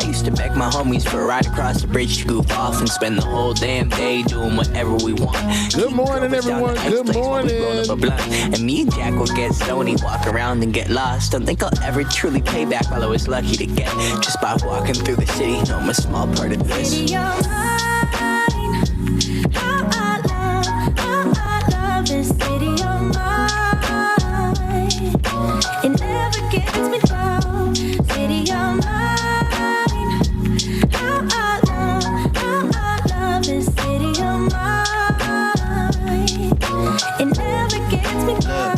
I used to beg my homies for a ride across the bridge to goof off and spend the whole damn day doing whatever we want. Good morning, everyone. Good morning. And me and Jack will get stony, walk around and get lost. Don't think I'll ever truly pay back all I was lucky to get just by walking through the city. No, I'm a small part of this. City of mine, how I love this city of mine. It never gets me down. City of mine, how I love this city of mine. It never gets me down.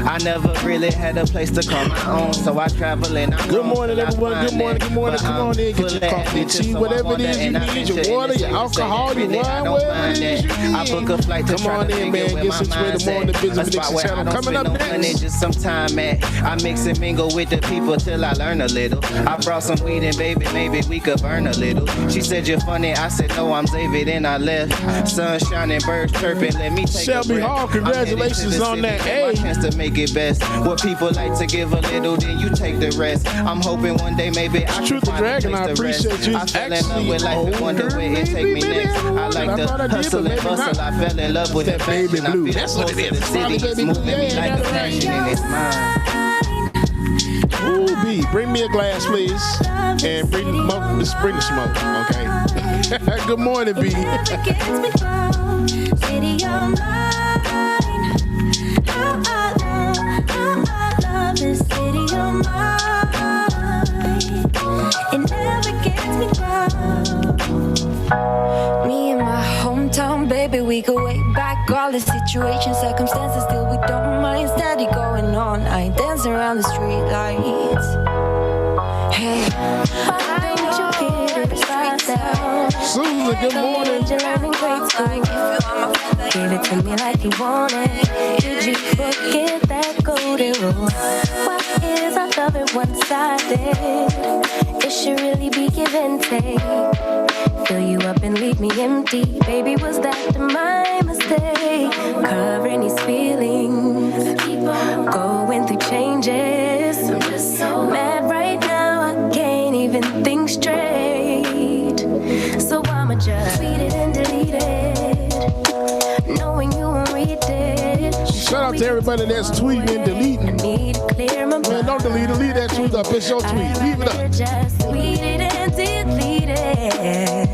I never really had a place to call my own, so I travel and I'm Good morning, everyone. Good morning. Good morning. Come on in, get your coffee, tea, whatever it is you need, your water, your alcohol, your wine, whatever it is you need. I book a flight to Come on in, man. Get situated more on the business Nixon channel. Coming up next. Just some time at. I mix and mingle with the people till I learn a little. I brought some weed and baby, maybe we could burn a little. She said you're funny. I said no, I'm David, and I left. Sun shining, birds chirping. Let me take Shelby a breath. Hall, congratulations on that. Hey. Chance to make it best. What people like to give a little, then you take the rest. I'm hoping one day maybe I can find a place I to appreciate rest. you. I fell in love with life and wonder where it take me next. I like the hustle and bustle. I fell in love with that baby blue. That's what it is. The city is moving me like a passion and it's mine. Ooh, B, bring me a glass, please, and bring the smoke. Okay. Good morning, B. City of mine, how I love this city of mine. It never gets me down. Me and my hometown baby, we go way back. All the situations, circumstances, still we don't mind. Steady going on, I dance around the street lights. Hey, why don't you get it right down? Susan, good morning. Give it to me like you want it. Did you forget that golden rule? Why is our love it one-sided? It should really be give and take. Fill you up and leave me empty. Baby, was that my mistake? Covering these feelings, going through changes. I'm just so mad right now, I can't even think straight. So I'ma just tweet it and delete it, knowing you won't read it. Shout out to everybody that's tweeting and deleting. I need to clear my mind. Man, don't delete it. Leave that tweet up. It's your tweet. Leave it up. Just tweet it and delete it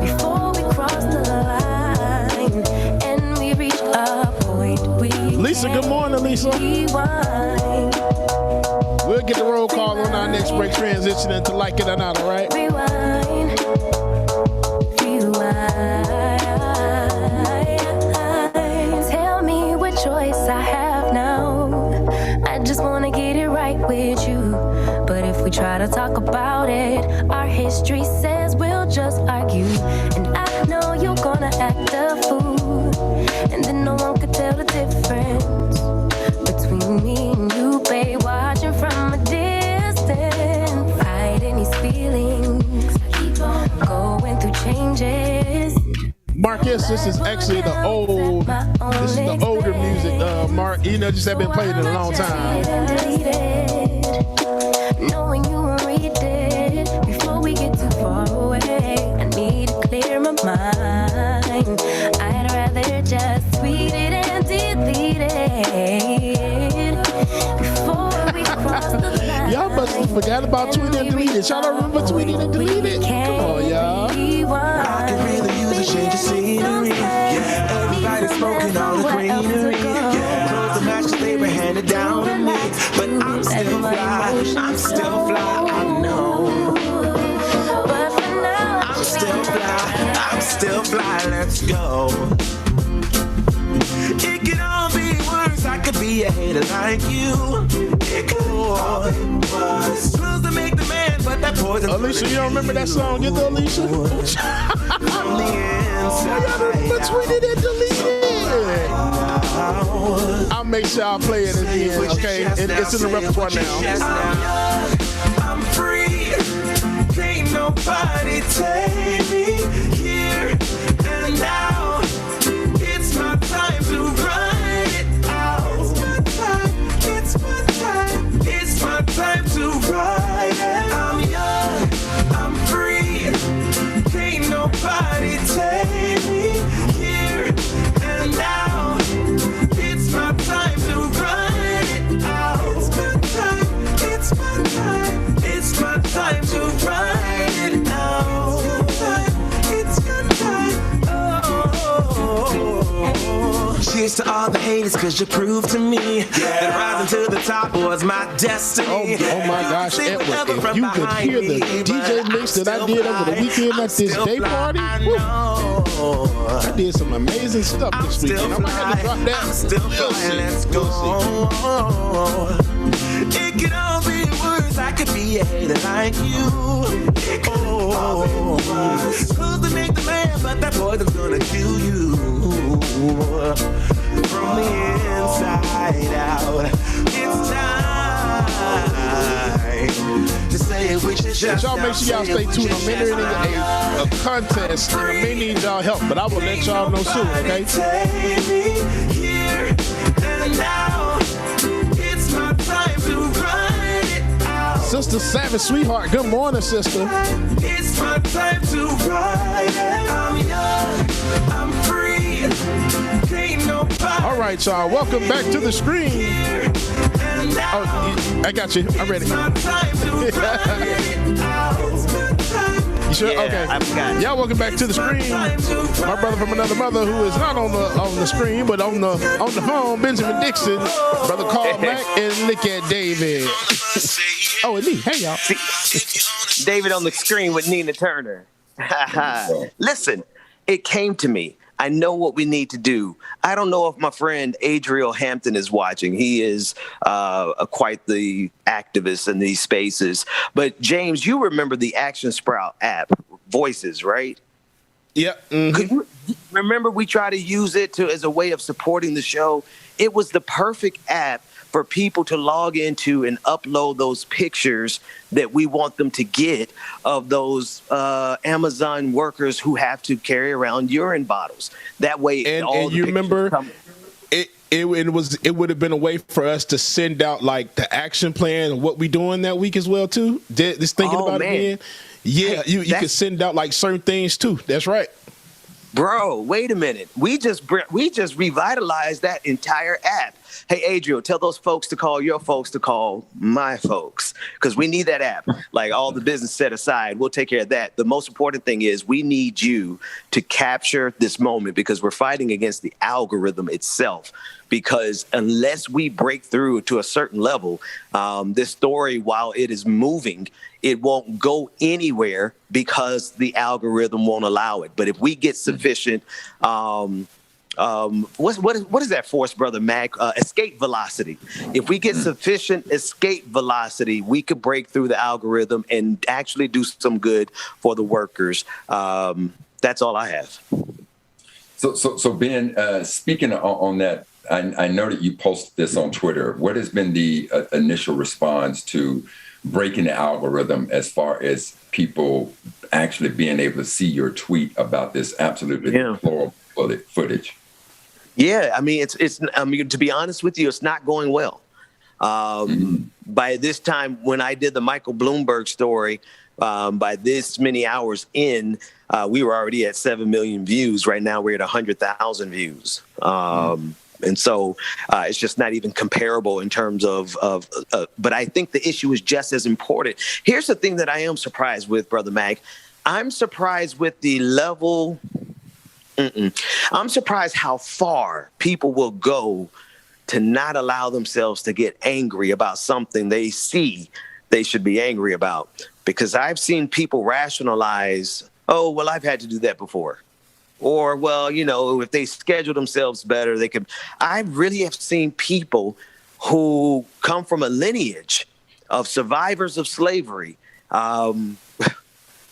before we cross the line and we reach a point we Lisa, good morning, Lisa. rewind. We'll get the roll call on our next break, transitioning to Like It or Not, all right? Rewind. Tell me what choice I have now. I just wanna get it right with you. But if we try to talk about it, our history says we'll just argue. And I know you're gonna act a fool, and then no one could tell the difference between me and you, babe. Watching from a distance, hiding these feelings, going through changes. Marcus, this is actually the older music, Mark. You know, just have been playing it a long time. Knowing you won't read it before we get too far away. I need to clear my mind. I'd rather just tweet it and delete it before we cross the line. Y'all must have forgot about tweeting and deleting. Y'all don't remember tweeting and deleting? Come on, y'all. I could really use a change of scenery. Yeah, everybody's smoking all the greenery. Yeah, clothes and matches they were handed down to me, but I'm still fly. I'm still fly. I know. But for now, I'm still fly. I'm still fly. Let's go. It could all be worse. I could be a hater like you. It could all be worse. Rules to make the man, but that poison. Alicia, you don't remember that song? Get the Alicia? From the inside. Y'all remember tweeting and deleting? I'll make sure I play it again, okay? It's in the repertoire now. I'm free. Can't nobody take me here and now. It's my time to run it out. It's my time. It's my time to ride it Cheers to all the haters, cause you proved to me that rising to the top was my destiny. Oh my gosh, Edward, if you could hear the DJ mix that I did over the weekend at this day party, I did some amazing stuff this weekend. I might have to drop that. Let's go. It could all be worse. I could be a hater like you. Close to make the man, but that poison's gonna kill you. From the inside out. It's time to say it with your chest. Y'all make sure y'all stay tuned. I'm entering a contest and I may need y'all help, but I will let y'all know soon, okay? Take me here and now. It's my time to run it out. Sister Savage Sweetheart, good morning, sister. It's my time to ride it. I'm young, I'm free. Ain't nobody. All right, y'all. Welcome back to the screen. Oh, I got you. I'm ready. You sure? Yeah, okay. I've got Y'all welcome back to the screen. My brother from another mother who is not on the screen but on the phone, Benjamin Dixon, brother Carl Mack, and look at David. Oh, and me. Hey, y'all. David on the screen with Nina Turner. Listen, it came to me. I know what we need to do. I don't know if my friend Adriel Hampton is watching. He is quite the activist in these spaces. But James, you remember the Action Sprout app, Voices, right? Yep. Mm-hmm. Could you remember we tried to use it as a way of supporting the show? It was the perfect app for people to log into and upload those pictures that we want them to get of those Amazon workers who have to carry around urine bottles. That way, and you remember, it would have been a way for us to send out like the action plan of what we doing that week as well too. Just thinking about it again. Yeah, hey, you could send out like certain things too. That's right. Bro, wait a minute. We just revitalized that entire app. Hey, Adriel, tell those folks to call your folks to call my folks, because we need that app. Like all the business set aside, we'll take care of that. The most important thing is we need you to capture this moment because we're fighting against the algorithm itself. Because unless we break through to a certain level, this story, while it is moving, it won't go anywhere because the algorithm won't allow it. But if we get sufficient, what is that force, Brother Mac? Escape velocity. If we get sufficient escape velocity, we could break through the algorithm and actually do some good for the workers. That's all I have. So Ben, speaking on that, I know that you posted this on Twitter. What has been the initial response to breaking the algorithm as far as people actually being able to see your tweet about this absolutely deplorable footage? Yeah, I mean, to be honest with you, it's not going well. By this time, when I did the Michael Bloomberg story, by this many hours in, we were already at 7 million views. Right now, we're at 100,000 views. And so it's just not even comparable in terms of but I think the issue is just as important. Here's the thing that I am surprised with, Brother Mac. I'm surprised with the level. I'm surprised how far people will go to not allow themselves to get angry about something they see they should be angry about. Because I've seen people rationalize, oh, well, I've had to do that before. Or, well, if they schedule themselves better, they could. I really have seen people who come from a lineage of survivors of slavery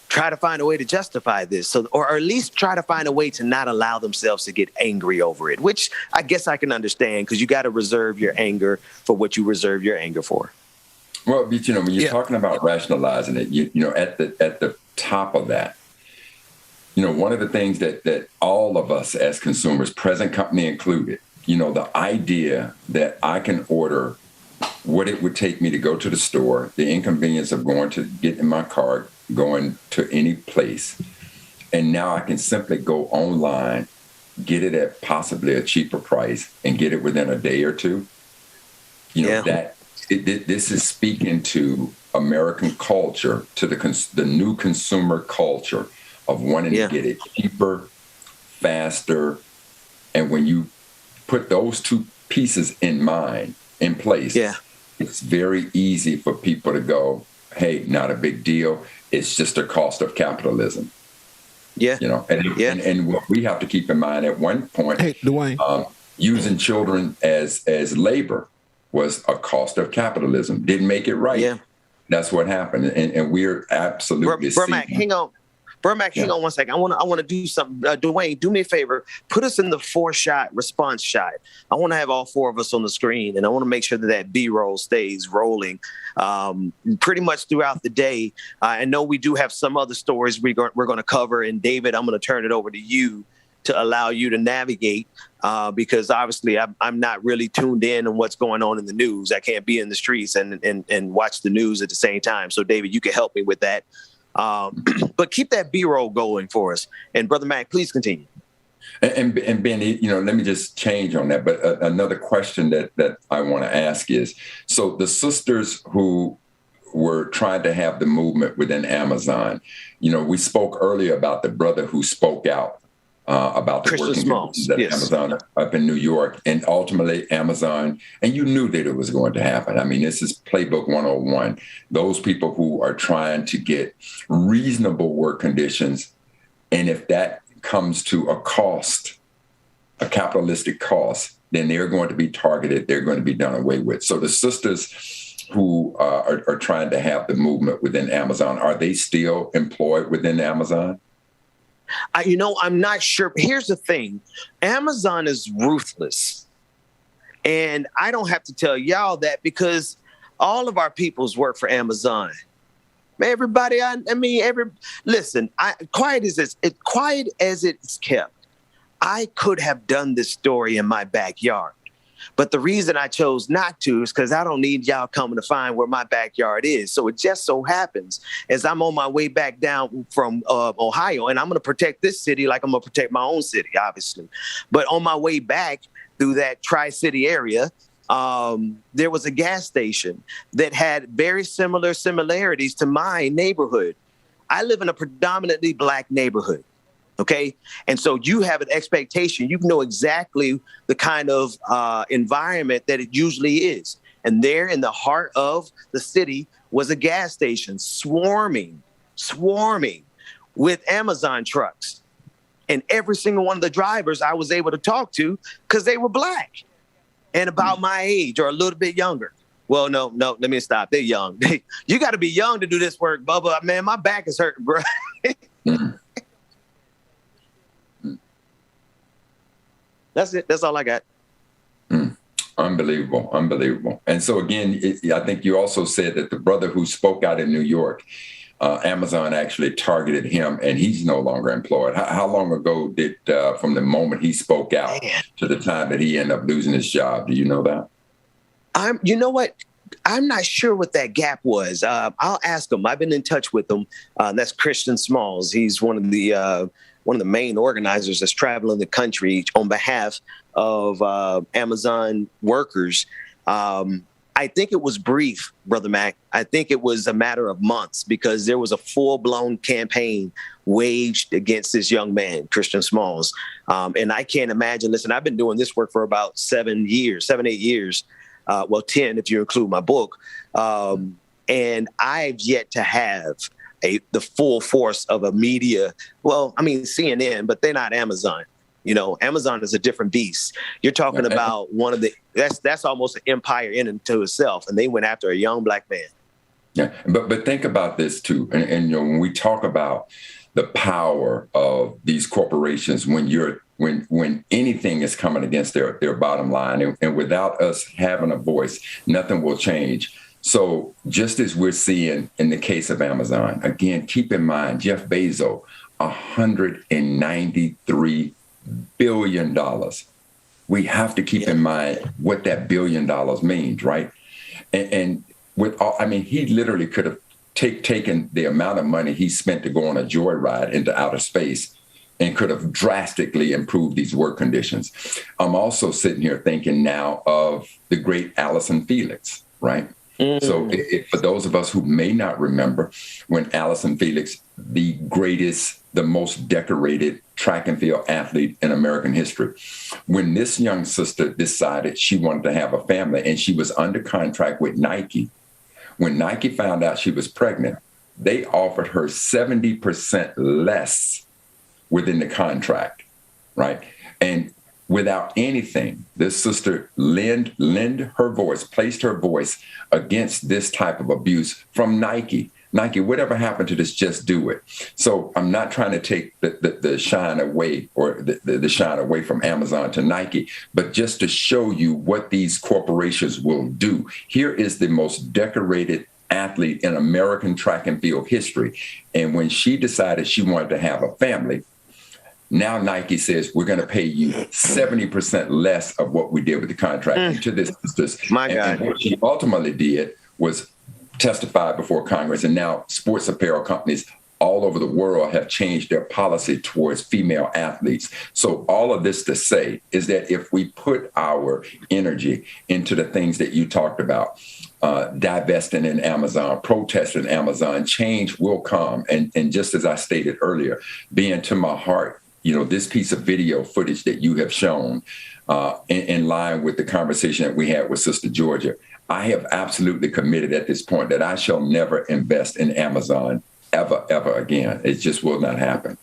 try to find a way to justify this, or at least try to find a way to not allow themselves to get angry over it, which I guess I can understand because you got to reserve your anger for what you reserve your anger for. Well, but, when you're talking about rationalizing it, at the top of that, one of the things that all of us as consumers, present company included, the idea that I can order what it would take me to go to the store, the inconvenience of going to get in my car, going to any place, and now I can simply go online, get it at possibly a cheaper price, and get it within a day or two. This is speaking to American culture, to the new consumer culture of wanting to get it cheaper, faster, and when you put those two pieces in place, it's very easy for people to go, hey, not a big deal. It's just a cost of capitalism. Yeah. And what we have to keep in mind at one point, Dwayne, using children as labor was a cost of capitalism. Didn't make it right. Yeah. That's what happened. And we're absolutely Mac, hang on. Mac, hang on 1 second. I want to do something. Dwayne, do me a favor. Put us in the 4-shot response shot. I want to have all 4 of us on the screen, and I want to make sure that B-roll stays rolling pretty much throughout the day. I know we do have some other stories we're going to cover. And David, I'm going to turn it over to you to allow you to navigate because obviously I'm not really tuned in on what's going on in the news. I can't be in the streets and watch the news at the same time. So, David, you can help me with that. But keep that B-roll going for us. And Brother Mac, please continue. And Ben, let me just change on that. But another question that I want to ask is, so the sisters who were trying to have the movement within Amazon, we spoke earlier about the brother who spoke out about the Christian working Smalls, at Amazon up in New York, and ultimately Amazon, and you knew that it was going to happen. I mean, this is playbook 101. Those people who are trying to get reasonable work conditions, and if that comes to a cost, a capitalistic cost, then they're going to be targeted. They're going to be done away with. So the sisters who are trying to have the movement within Amazon, are they still employed within Amazon? I'm not sure. Here's the thing. Amazon is ruthless. And I don't have to tell y'all that because all of our peoples work for Amazon. Everybody, listen, quiet as it's kept, I could have done this story in my backyard. But the reason I chose not to is because I don't need y'all coming to find where my backyard is. So it just so happens as I'm on my way back down from Ohio, and I'm going to protect this city like I'm going to protect my own city, obviously. But on my way back through that Tri-City area, there was a gas station that had very similarities to my neighborhood. I live in a predominantly Black neighborhood. Okay. And so you have an expectation. You know exactly the kind of environment that it usually is. And there in the heart of the city was a gas station swarming with Amazon trucks. And every single one of the drivers I was able to talk to because they were Black and about my age or a little bit younger. Well, no, let me stop. They're young. You got to be young to do this work, Bubba. Man, my back is hurting, bro. That's it. That's all I got. Unbelievable. And so again, I think you also said that the brother who spoke out in New York, Amazon actually targeted him and he's no longer employed. How long ago did, from the moment he spoke out to the time that he ended up losing his job? Do you know that? You know what? I'm not sure what that gap was. I'll ask him. I've been in touch with him. That's Christian Smalls. He's one of the main organizers that's traveling the country on behalf of Amazon workers. I think it was brief, Brother Mac. I think it was a matter of months because there was a full-blown campaign waged against this young man, Christian Smalls. And I can't imagine, listen, I've been doing this work for about 7, 8 years. 10 if you include my book. And I've yet to have the full force of a media. Well, I mean, CNN, but they're not Amazon. Amazon is a different beast. You're talking about that's almost an empire in and to itself. And they went after a young Black man. Yeah. But think about this too. And when we talk about the power of these corporations, when anything is coming against their bottom line and without us having a voice, nothing will change. So just as we're seeing in the case of Amazon, again, keep in mind, Jeff Bezos, $193 billion. We have to keep in mind what that $1 billion means, right? And with all, he literally could have taken the amount of money he spent to go on a joyride into outer space and could have drastically improved these work conditions. I'm also sitting here thinking now of the great Allison Felix, right? So for those of us who may not remember when Allison Felix, the greatest the most decorated track and field athlete in American history. When this young sister decided she wanted to have a family and she was under contract with Nike, when Nike found out she was pregnant, they offered her 70% less within the contract, right? And without anything, this sister lend her voice, placed her voice against this type of abuse from Nike. Nike, whatever happened to this, just do it. So I'm not trying to take the shine away or the shine away from Amazon to Nike, but just to show you what these corporations will do. Here is the most decorated athlete in American track and field history. And when she decided she wanted to have a family, now Nike says, we're going to pay you 70% less of what we did with the contract. And to this, and what she ultimately did was testify before Congress. And now sports apparel companies all over the world have changed their policy towards female athletes. So all of this to say is that if we put our energy into the things that you talked about, divesting in Amazon, protesting Amazon, change will come. And just as I stated earlier, being to my heart, this piece of video footage that you have shown in line with the conversation that we had with Sister Georgia, I have absolutely committed at this point that I shall never invest in Amazon ever again. It just will not happen.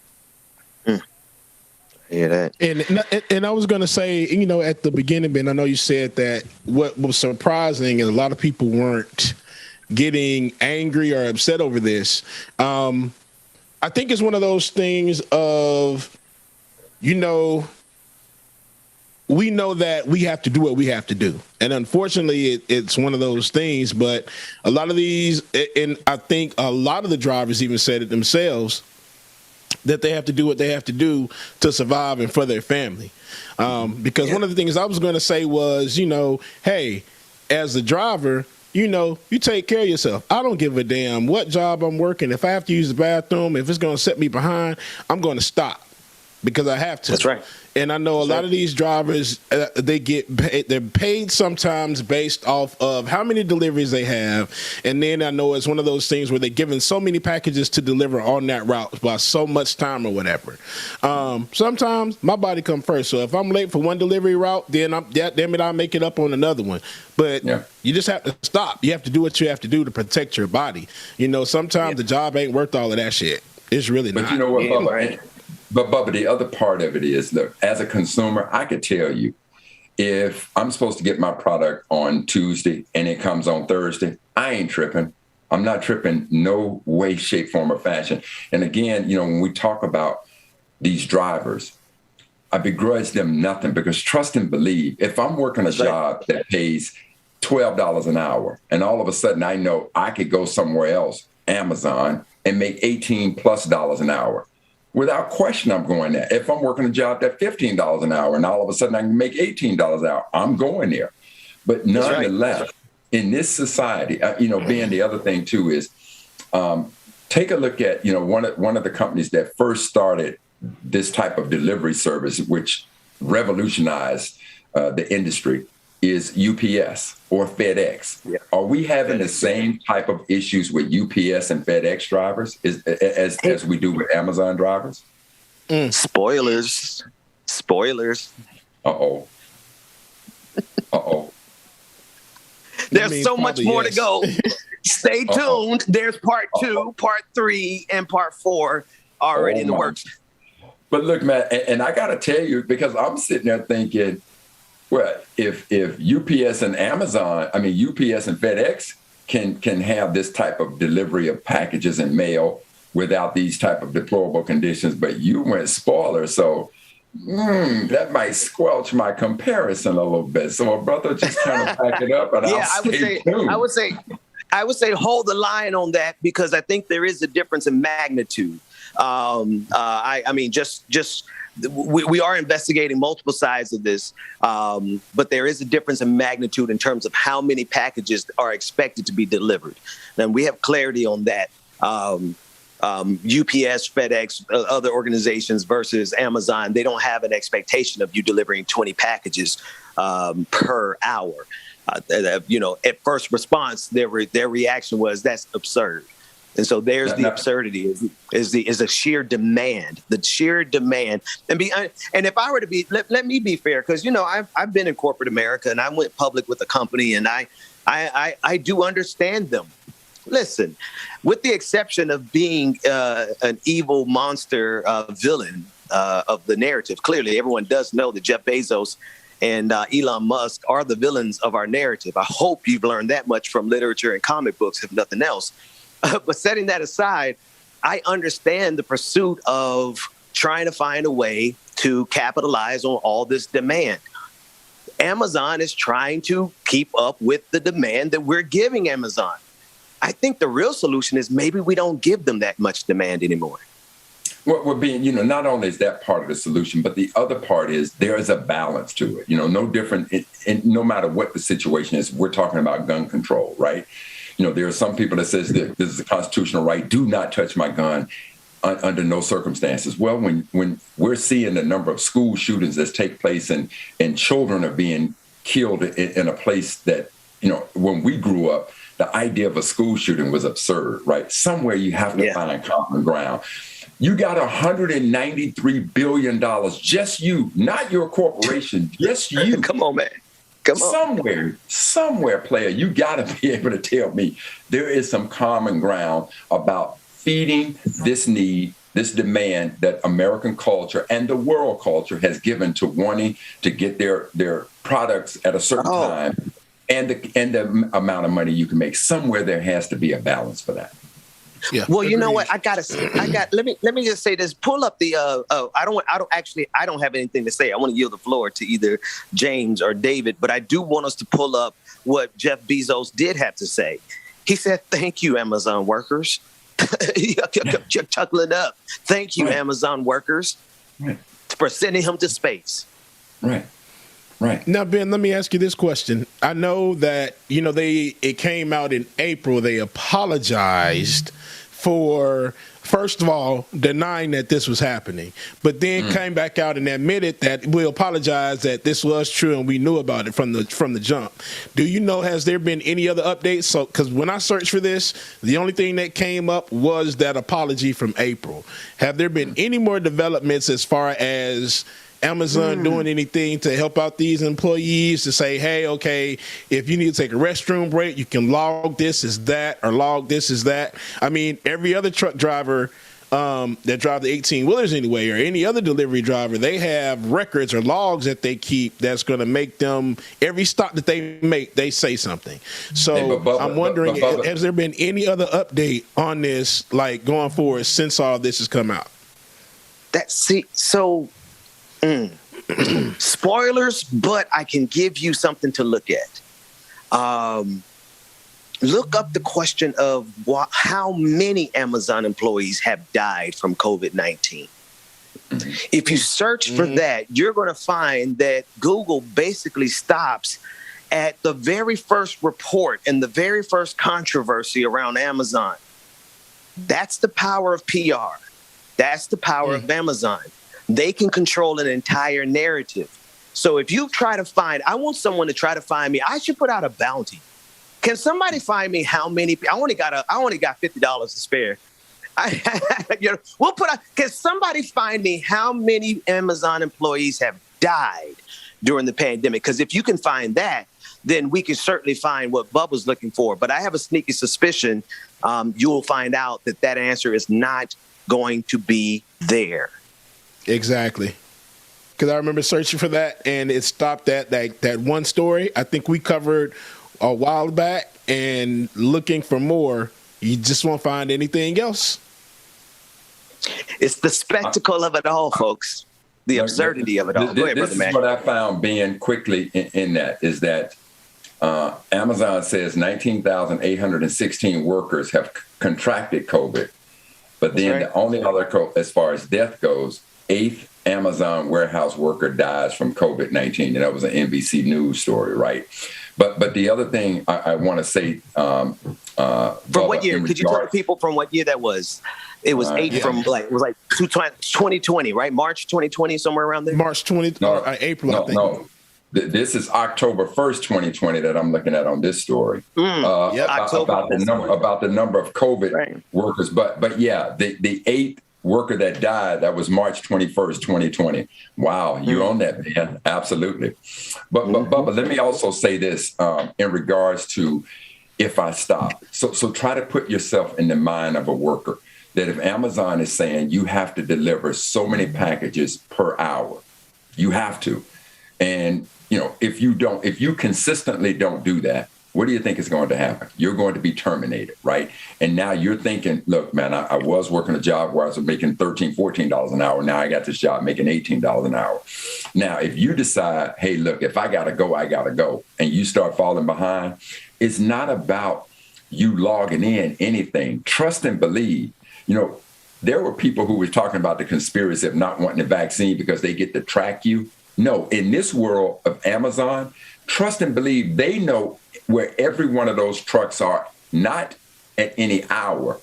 Hear that? And I was going to say, at the beginning, Ben, I know you said that what was surprising is a lot of people weren't getting angry or upset over this. I think it's one of those things of, we know that we have to do what we have to do. And unfortunately, it's one of those things. But a lot of these, and I think a lot of the drivers even said it themselves, that they have to do what they have to do to survive and for their family. Because one of the things I was going to say was, hey, as a driver, you take care of yourself. I don't give a damn what job I'm working. If I have to use the bathroom, if it's going to set me behind, I'm going to stop because I have to. That's right. And I know a lot of these drivers, they're paid sometimes based off of how many deliveries they have. And then I know it's one of those things where they're given so many packages to deliver on that route by so much time or whatever. Sometimes my body comes first. So if I'm late for one delivery route, then I'll make it up on another one. But you just have to stop. You have to do what you have to do to protect your body. Sometimes the job ain't worth all of that shit. It's really not. But you know what, Bubba? But Bubba, the other part of it is, look, as a consumer, I could tell you, if I'm supposed to get my product on Tuesday and it comes on Thursday, I ain't tripping. I'm not tripping no way, shape, form, or fashion. And again, when we talk about these drivers, I begrudge them nothing because trust and believe, if I'm working a job that pays $12 an hour and all of a sudden I know I could go somewhere else, Amazon, and make $18+ an hour. Without question, I'm going there. If I'm working a job that's $15 an hour and all of a sudden I can make $18 an hour, I'm going there. But nonetheless, in this society, being the other thing too is take a look at, one of the companies that first started this type of delivery service, which revolutionized the industry, is UPS or FedEx. Yeah. Are we having the same type of issues with UPS and FedEx drivers as we do with Amazon drivers? Spoilers. Uh-oh. There's so much more to go. Stay tuned. There's part 2, part 3, and part 4 already in the works. But look, man, and I got to tell you, because I'm sitting there thinking, well, if UPS and UPS and FedEx can have this type of delivery of packages and mail without these type of deplorable conditions, but you went spoiler, so that might squelch my comparison a little bit. So a brother just kind of back it up, and I would say hold the line on that because I think there is a difference in magnitude. We are investigating multiple sides of this, but there is a difference in magnitude in terms of how many packages are expected to be delivered. And we have clarity on that. UPS, FedEx, other organizations versus Amazon, they don't have an expectation of you delivering 20 packages per hour. At first response, their reaction was, that's absurd. And so there's the absurdity is a sheer demand, the sheer demand. And if I were to be, let me be fair, because, you know, I've been in corporate America and I went public with a company, and I do understand them. Listen, with the exception of being an evil monster villain of the narrative, clearly everyone does know that Jeff Bezos and Elon Musk are the villains of our narrative. I hope you've learned that much from literature and comic books, if nothing else. But setting that aside, I understand the pursuit of trying to find a way to capitalize on all this demand. Amazon is trying to keep up with the demand that we're giving Amazon. I think the real solution is maybe we don't give them that much demand anymore. What we're being, you know, not only is that part of the solution, but the other part is there is a balance to it. You know, no different, and no matter what the situation is, we're talking about gun control, right? You know, there are some people that says that this is a constitutional right. Do not touch my gun under no circumstances. Well, when we're seeing the number of school shootings that take place and children are being killed in a place that, you know, when we grew up, the idea of a school shooting was absurd, right? Somewhere you have to find common ground. You got $193 billion, just you, not your corporation, just you. Come on, man. Come on. Somewhere, player, you got to be able to tell me there is some common ground about feeding this need, this demand that American culture and the world culture has given to wanting to get their products at a certain time and the amount of money you can make. Somewhere there has to be a balance for that. Yeah. Well, you know what? Let me just say this. Pull up the I don't have anything to say. I want to yield the floor to either James or David, but I do want us to pull up what Jeff Bezos did have to say. He said, "Thank you, Amazon workers." You're chuckling up. Thank you, Amazon workers, for sending him to space. Right. Right. Now, Ben, let me ask you this question. I know that, you know, it came out in April. They apologized for, first of all, denying that this was happening, but then came back out and admitted that we apologize that this was true and we knew about it from the jump. Do you know, has there been any other updates? So, because when I searched for this, the only thing that came up was that apology from April. Have there been any more developments as far as Amazon doing anything to help out these employees to say, hey, okay, if you need to take a restroom break, you can log this as that or log this as that? I mean, every other truck driver that drive the 18-wheelers anyway, or any other delivery driver, they have records or logs that they keep that's going to make them, every stop that they make, they say something. So I'm wondering, has there been any other update on this, like going forward since all this has come out? Spoilers, but I can give you something to look at. Look up the question of how many Amazon employees have died from COVID-19. If you search for that, you're going to find that Google basically stops at the very first report and the very first controversy around Amazon. That's the power of PR. That's the power of Amazon. They can control an entire narrative. So if you try to find, I want someone to try to find me. I should put out a bounty. Can somebody find me how many? I only got $50 to spare. We'll put out. Can somebody find me how many Amazon employees have died during the pandemic? Because if you can find that, then we can certainly find what Bubba's looking for. But I have a sneaky suspicion you will find out that answer is not going to be there. Exactly. Because I remember searching for that, and it stopped at that one story I think we covered a while back, and looking for more, you just won't find anything else. It's the spectacle of it all, folks. The absurdity of it all. Go ahead, Brother Mac. This is what I found being quickly in that is that Amazon says 19,816 workers have contracted COVID. But then the only other, as far as death goes, 8th Amazon warehouse worker dies from COVID-19. And that was an NBC News story, right? But the other thing I want to say. From what year? Could you tell people from what year that was? It was from 2020, right? March 2020, somewhere around there? April, I think. This is October 1st, 2020 that I'm looking at on this story about the number of COVID workers. But yeah, the 8th worker that died, that was March 21st, 2020. Wow, you own that, man. Absolutely. But let me also say this in regards to if I stop. So try to put yourself in the mind of a worker that if Amazon is saying you have to deliver so many packages per hour, you have to. And if you consistently don't do that, what do you think is going to happen? You're going to be terminated, right? And now you're thinking, look, man, I was working a job where I was making $13, $14 an hour. Now I got this job making $18 an hour. Now, if you decide, hey, look, if I got to go, I got to go, and you start falling behind, it's not about you logging in anything. Trust and believe. There were people who were talking about the conspiracy of not wanting the vaccine because they get to track you. No, in this world of Amazon, trust and believe they know where every one of those trucks are, not at any hour.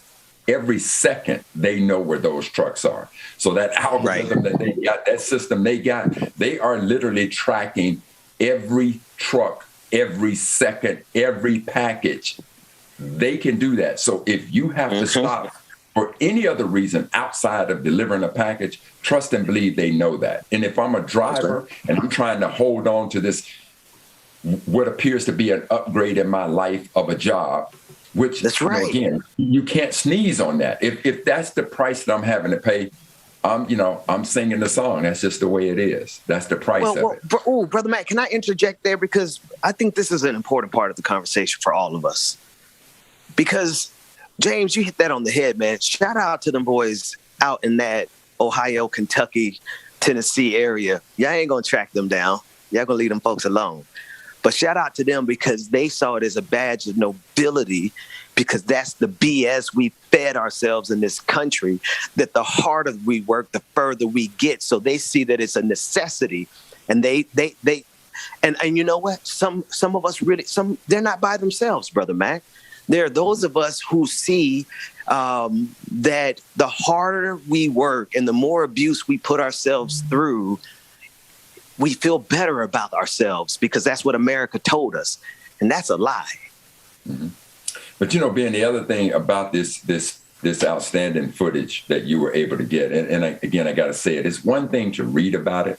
Every second, they know where those trucks are. So that algorithm that they got, that system they got, they are literally tracking every truck, every second, every package. They can do that. So if you have to stop for any other reason outside of delivering a package, trust and believe they know that. And if I'm a driver and I'm trying to hold on to this, what appears to be an upgrade in my life of a job, which again, you can't sneeze on that. If that's the price that I'm having to pay, I'm singing the song. That's just the way it is. That's the price of it. Brother Matt, can I interject there? Because I think this is an important part of the conversation for all of us. Because James, you hit that on the head, man. Shout out to them boys out in that Ohio, Kentucky, Tennessee area. Y'all ain't going to track them down. Y'all going to leave them folks alone. But shout out to them because they saw it as a badge of nobility, because that's the BS we fed ourselves in this country, that the harder we work, the further we get. So they see that it's a necessity. And and you know what? Some of us really, they're not by themselves, Brother Mac. There are those of us who see that the harder we work and the more abuse we put ourselves through, we feel better about ourselves because that's what America told us. And that's a lie. Mm-hmm. But, Ben, the other thing about this outstanding footage that you were able to get, and I got to say it, it's one thing to read about it.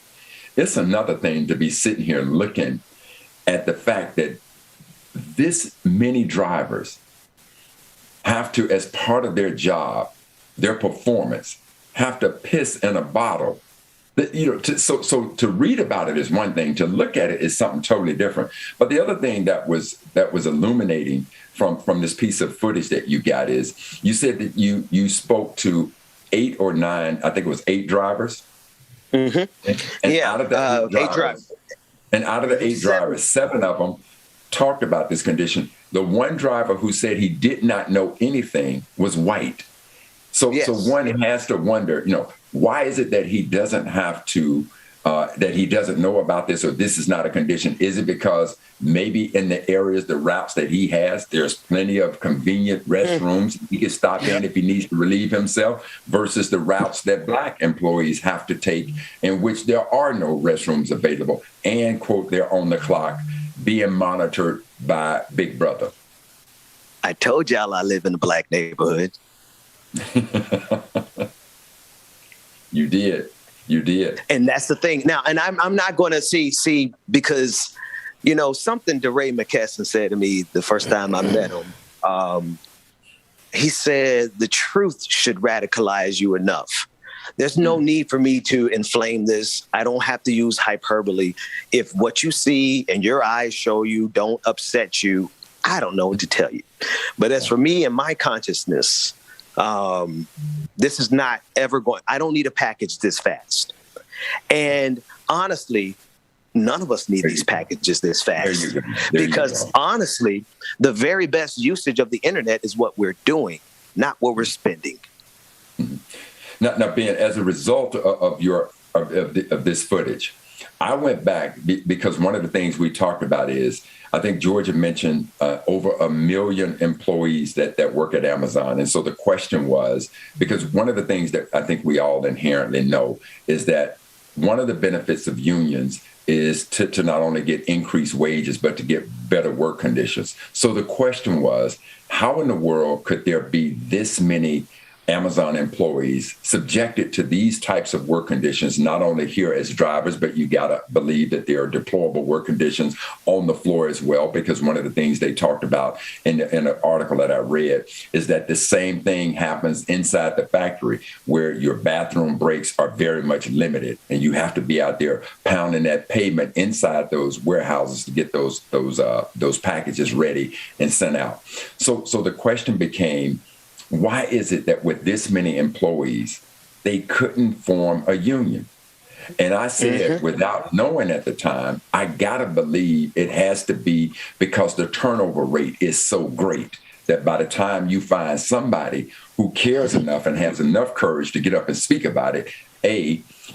It's another thing to be sitting here looking at the fact that this many drivers have to, as part of their job, their performance, have to piss in a bottle. So to read about it is one thing. To look at it is something totally different. But the other thing that was illuminating from this piece of footage that you got is you said that you spoke to 8 or 9, I think it was 8 drivers. Mm-hmm. And out of the 8 drivers, and out of the 8 drivers, 7 of them talked about this condition. The one driver who said he did not know anything was white. So one has to wonder, why is it that he doesn't have to, that he doesn't know about this, or this is not a condition? Is it because maybe in the areas, the routes that he has, there's plenty of convenient restrooms he can stop in if he needs to relieve himself, versus the routes that Black employees have to take, in which there are no restrooms available, and, quote, they're on the clock, being monitored by Big Brother? I told y'all I live in a Black neighborhood. You did. And that's the thing. Now, and I'm not going to see because, something DeRay McKesson said to me the first time I met him. He said, the truth should radicalize you enough. There's no need for me to inflame this. I don't have to use hyperbole. If what you see and your eyes show you don't upset you, I don't know what to tell you. But as for me and my consciousness, this is not ever going. I don't need a package this fast. And honestly, none of us need these packages this fast. Because honestly, the very best usage of the internet is what we're doing, not what we're spending. Mm-hmm. Now, Ben, as a result of this footage, I went back because one of the things we talked about is, I think Georgia mentioned over 1 million employees that work at Amazon. And so the question was, because one of the things that I think we all inherently know is that one of the benefits of unions is to not only get increased wages, but to get better work conditions. So the question was, how in the world could there be this many Amazon employees subjected to these types of work conditions, not only here as drivers, but you got to believe that there are deplorable work conditions on the floor as well, because one of the things they talked about in an article that I read is that the same thing happens inside the factory, where your bathroom breaks are very much limited, and you have to be out there pounding that pavement inside those warehouses to get those packages ready and sent out. So the question became, why is it that with this many employees, they couldn't form a union? And I said, without knowing at the time, I gotta believe it has to be because the turnover rate is so great that by the time you find somebody who cares enough and has enough courage to get up and speak about it,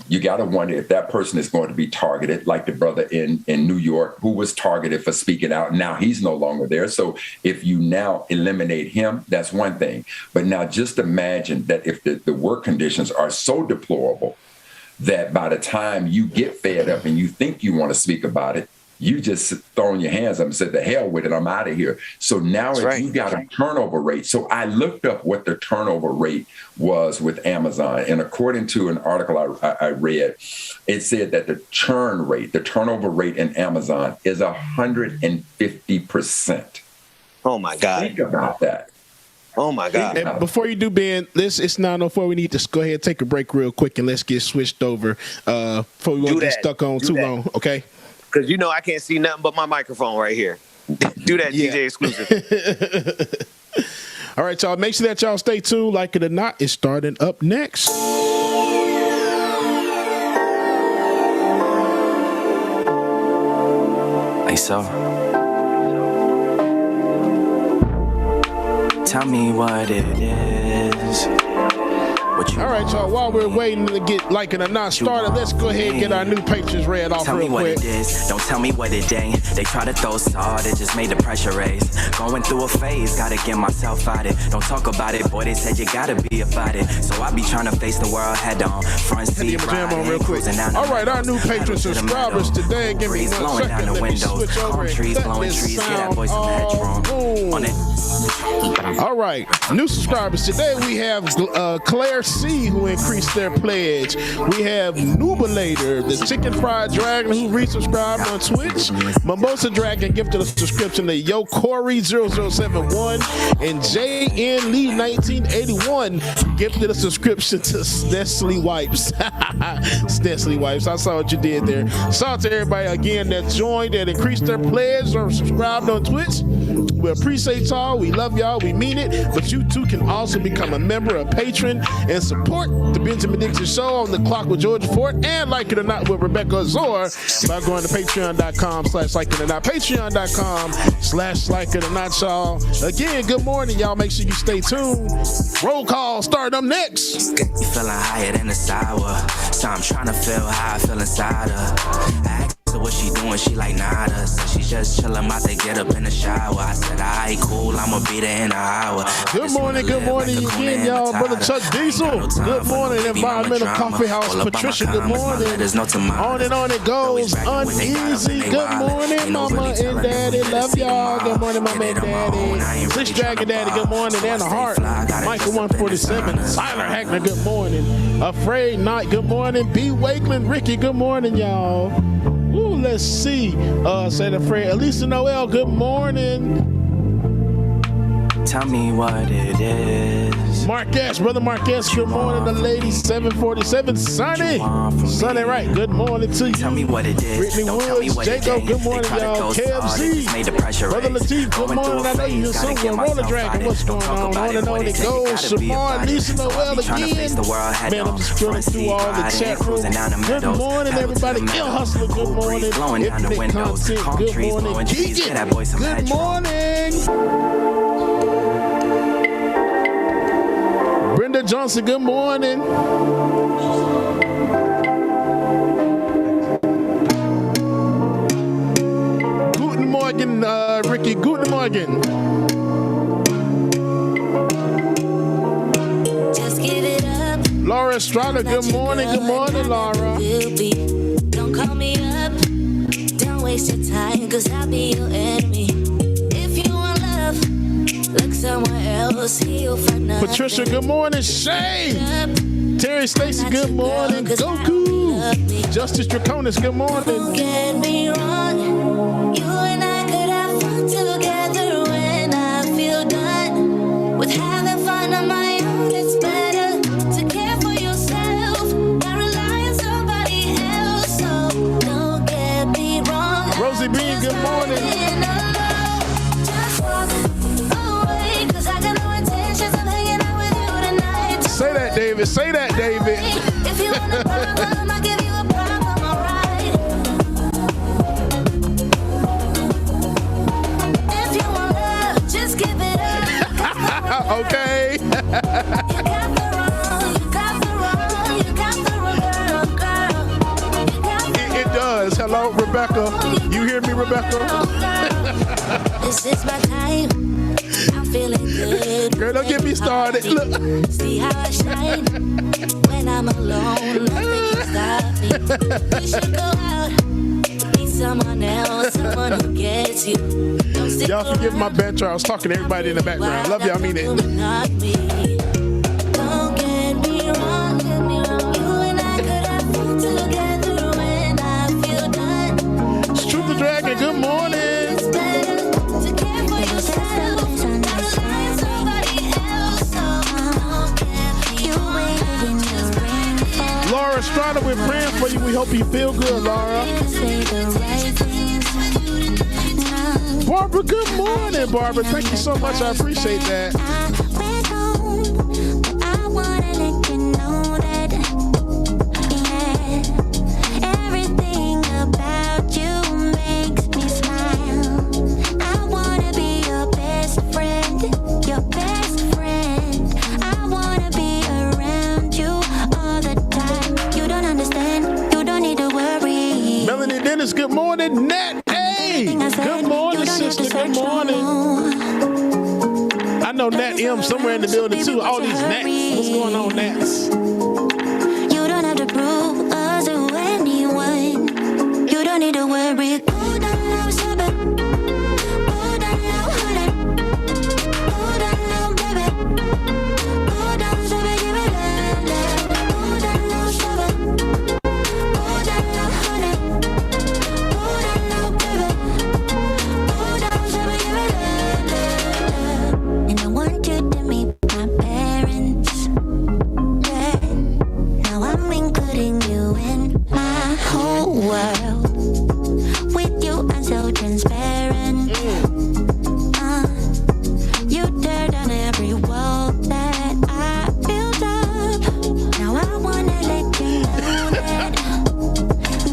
you got to wonder if that person is going to be targeted, like the brother in New York who was targeted for speaking out. Now he's no longer there. So if you now eliminate him, that's one thing. But now just imagine that if the work conditions are so deplorable that by the time you get fed up and you think you want to speak about it, you just throwing your hands up and said, the hell with it, I'm out of here. So now you got a turnover rate. So I looked up what the turnover rate was with Amazon. And according to an article I read, it said that the churn rate, the turnover rate in Amazon is 150%. Oh, my God. Think about that. Oh, my God. And before you do, Ben, it's 9:04. We need to go ahead and take a break real quick, and let's get switched over before we won't get stuck on too long, okay? Because you know I can't see nothing but my microphone right here. Do that, DJ Exclusive. All right, y'all. Make sure that y'all stay tuned. Like it or not, it's starting up next. Hey, so tell me what it is. All right, y'all, while we're waiting to get Like It or Not started, let's go ahead and get our new patrons read off real quick. Tell me what it is, don't tell me what it ain't. They try to throw salt, it just made the pressure raise. Going through a phase, gotta get myself out it. Don't talk about it, boy, they said you gotta be about it. So I be trying to face the world head on. Front seat on real quick. All right, our new patron subscribers today. Give me 1 second, let me switch over and cut this sound on it. All right, new subscribers. Today we have Claire C, who increased their pledge. We have Nubalator, the Chicken Fried Dragon, who resubscribed on Twitch. Mimosa Dragon gifted a subscription to Yo Corey 0071, and JN Lee 1981 gifted a subscription to Nestle Wipes. Nestle Wipes. I saw what you did there. Shout out to everybody again that joined and increased their pledge or subscribed on Twitch. We appreciate y'all. We love y'all. We mean it. But you too can also become a member, a patron, and support the Benjamin Dixon Show on the Clock with Georgia Fort and Like It or Not with Rebecca Azor by going to patreon.com/Like It or Not. Patreon.com/Like It or Not, y'all. Again, good morning, y'all. Make sure you stay tuned. Roll call start up next. You feeling higher than the sour, so I'm trying to feel how I feel inside her. I asked her what she doing, she like nada. So she just chillin', about to get up in the shower. I said, alright, cool, I'ma be there in an hour. Good morning again, y'all. Brother Chuck Diesel. Good morning, Environmental Coffee House. Patricia, good morning. On and on it goes. Uneasy, good morning, Mama and Daddy. Love y'all. Good morning, Mama and Daddy. Six Dragon Daddy, good morning. Anna Hart. Michael 147. Tyler Hackner, good morning. Afraid Not, good morning. B. Wakeland, Ricky, good morning, y'all. Ooh, let's see. Said Afraid. Elisa Noel, good morning. Tell me what it is. Marquez, Brother Marquez, good morning. The lady 747. Sonny, right. Good morning to you. Tell me what it is. Brittany Woods, Jacob, good morning, y'all. KFC, Brother Latif, good morning. I know you're somewhere. Roller Dragon, what's going on? On and on it goes. Shamar, Lisa Noel again. Man, I'm just scrolling through all the chat room. Good morning, everybody. Il Hustler, good morning. Infinite Content, good morning. Keegan, good morning. Brenda Johnson, good morning. Guten Morgen, Ricky. Guten Morgen. Just give it up. Laura Estrada, good morning. Good morning, Laura. Don't call me up. Don't waste your time, cause I'll be your enemy. If you want love, look somewhere else. You'll find nothing. Patricia, good morning. Shane. Terry Stacy, good morning. Goku. Justice Draconis, good morning. Don't get me wrong. You and I could have fun together when I feel done with having fun on my own. It's better to care for yourself than rely on somebody else. So don't get me wrong. Rosie Bean, good morning. Just walk away, 'cause I got no intentions of hanging out with you tonight. Say that, David. Say that, David. If you want a problem, I'll give you a problem, alright. If you want love, just give it up. Okay. You got the wrong, you got the wrong, you got the wrong girl. You got the It does. Hello, Rebecca. You hear me, Rebecca? This is my time. I'm feeling good. Girl, don't get me started. Look. See how I shine when I'm alone. Nothing can stop me. You should go out, meet someone else, someone who gets you. Don't stick Y'all forgive my around. banter. I was talking to everybody in the background. Love you. I mean it. Not me. Don't get me wrong. You and I could have fun together when I feel done. Truth the Dragon, good morning. It's better to care for yourself than rely on somebody else. So don't get me wrong. Laura Estrada, we're praying for you. We hope you feel good, Laura. Barbara, good morning, Barbara. Thank you so much. I appreciate that. Everything about you makes me smile. I wanna be your best friend, your best friend. I wanna be around you all the time. You don't understand, you don't need to worry. Melanie Dennis, good morning. Nat A, good morning, sister. Good morning. I know Nat M somewhere in the building too. All these Nats. What's going on, Nats? You don't have to prove us to anyone. You don't need to worry. Go down now, baby. Go down now, honey. Go down now, baby. Go down, baby, give it love. Go down now, baby. Go down now, honey. Go down now, baby. Go down, baby, give it love. And I want you to meet my parents. Yeah. Now I'm including you in my whole world. With you, I'm so transparent. You tear down every wall that I built up. Now I wanna let you know that,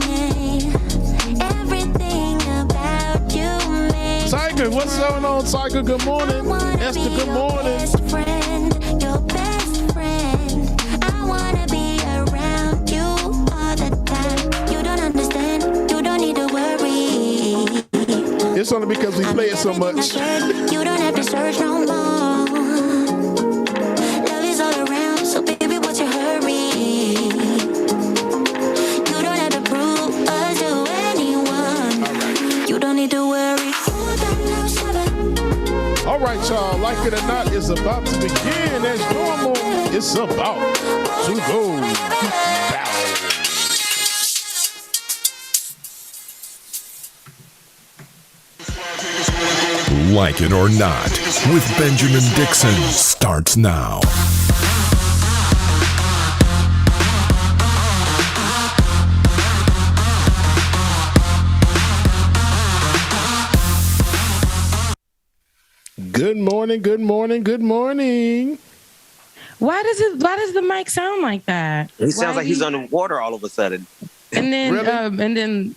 yeah, everything about you makes Tiger, what's going on, Tiger? Good morning. Esther, good morning. best friend, your best friend. I wanna be around you all the time. You don't understand, you don't need to worry. It's only because we play it so much. You don't have to search no more. Love is all around, so baby, what's your hurry? You don't have to prove us to anyone. You don't need to worry. All right, y'all. Like it or not, it's about to begin as normal. It's about to go down. Like It or Not with Benjamin Dixon starts now. Good morning, good morning, good morning. Why does the mic sound like that? He sounds like he's underwater all of a sudden. And then Really? and then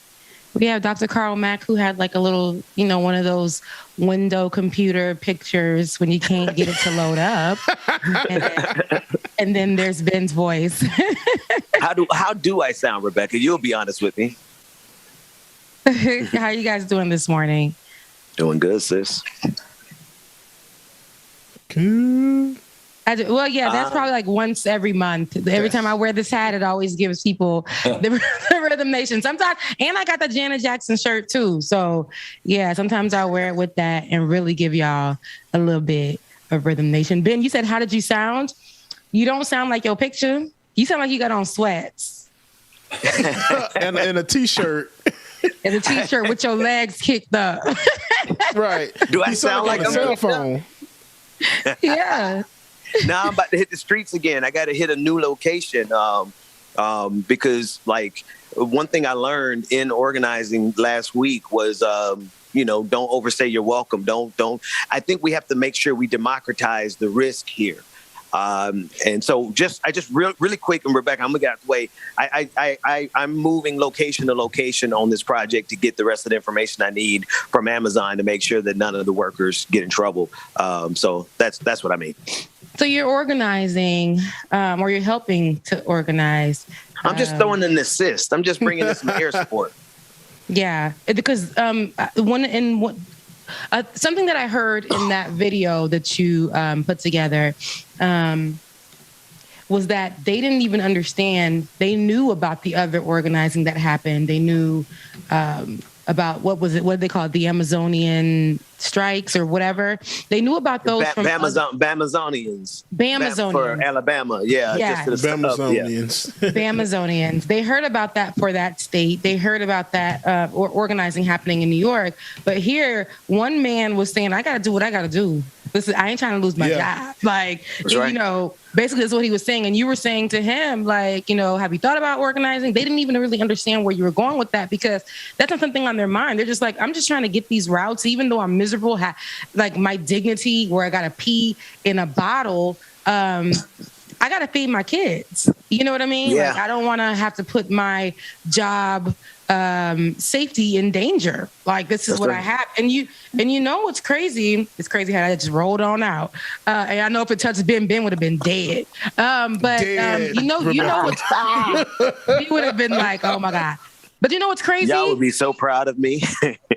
we have Dr. Carl Mack, who had like a little, one of those window computer pictures when you can't get it to load up. And then there's Ben's voice. How do I sound, Rebecca? You'll be honest with me. How you guys doing this morning? Doing good, sis. Good. Well, yeah, that's probably like once every month. Every time I wear this hat, it always gives people the Rhythm Nation. Sometimes, and I got the Janet Jackson shirt too. So yeah, sometimes I wear it with that and really give y'all a little bit of Rhythm Nation. Ben, you said, how did you sound? You don't sound like your picture. You sound like you got on sweats. and a t-shirt. And a t-shirt with your legs kicked up. Right. Do I sound like a cell phone? Yeah. Now I'm about to hit the streets again. I got to hit a new location because, like, one thing I learned in organizing last week was, don't overstay your welcome. Don't. I think we have to make sure we democratize the risk here. And so really quick, and Rebecca, I'm gonna get out the way. I'm moving location to location on this project to get the rest of the information I need from Amazon to make sure that none of the workers get in trouble. So that's what I mean. So you're organizing, or you're helping to organize. I'm just throwing an assist. I'm just bringing in some air support. Yeah, because something that I heard in that video that you put together was that they didn't even understand. They knew about the other organizing that happened. They knew about what did they call it? The Amazonian strikes or whatever. They knew about those from Bamazonians. For Alabama, yeah. Bamazonians. Bamazonians. They heard about that for that state. They heard about that organizing happening in New York. But here, one man was saying, "I got to do what I got to do. Listen, I ain't trying to lose my job." Like, right. Basically that's what he was saying. And you were saying to him, like, have you thought about organizing? They didn't even really understand where you were going with that because that's not something on their mind. They're just like, I'm just trying to get these routes, even though I'm miserable, like my dignity where I got to pee in a bottle. I got to feed my kids. You know what I mean? Yeah. Like, I don't want to have to put my job safety in danger. Like, this is what I have. And you know what's crazy? It's crazy how I just rolled on out. And I know if it touched Ben would have been dead. Dead. You know what's he would have been like, oh my God. But you know what's crazy? Y'all would be so proud of me.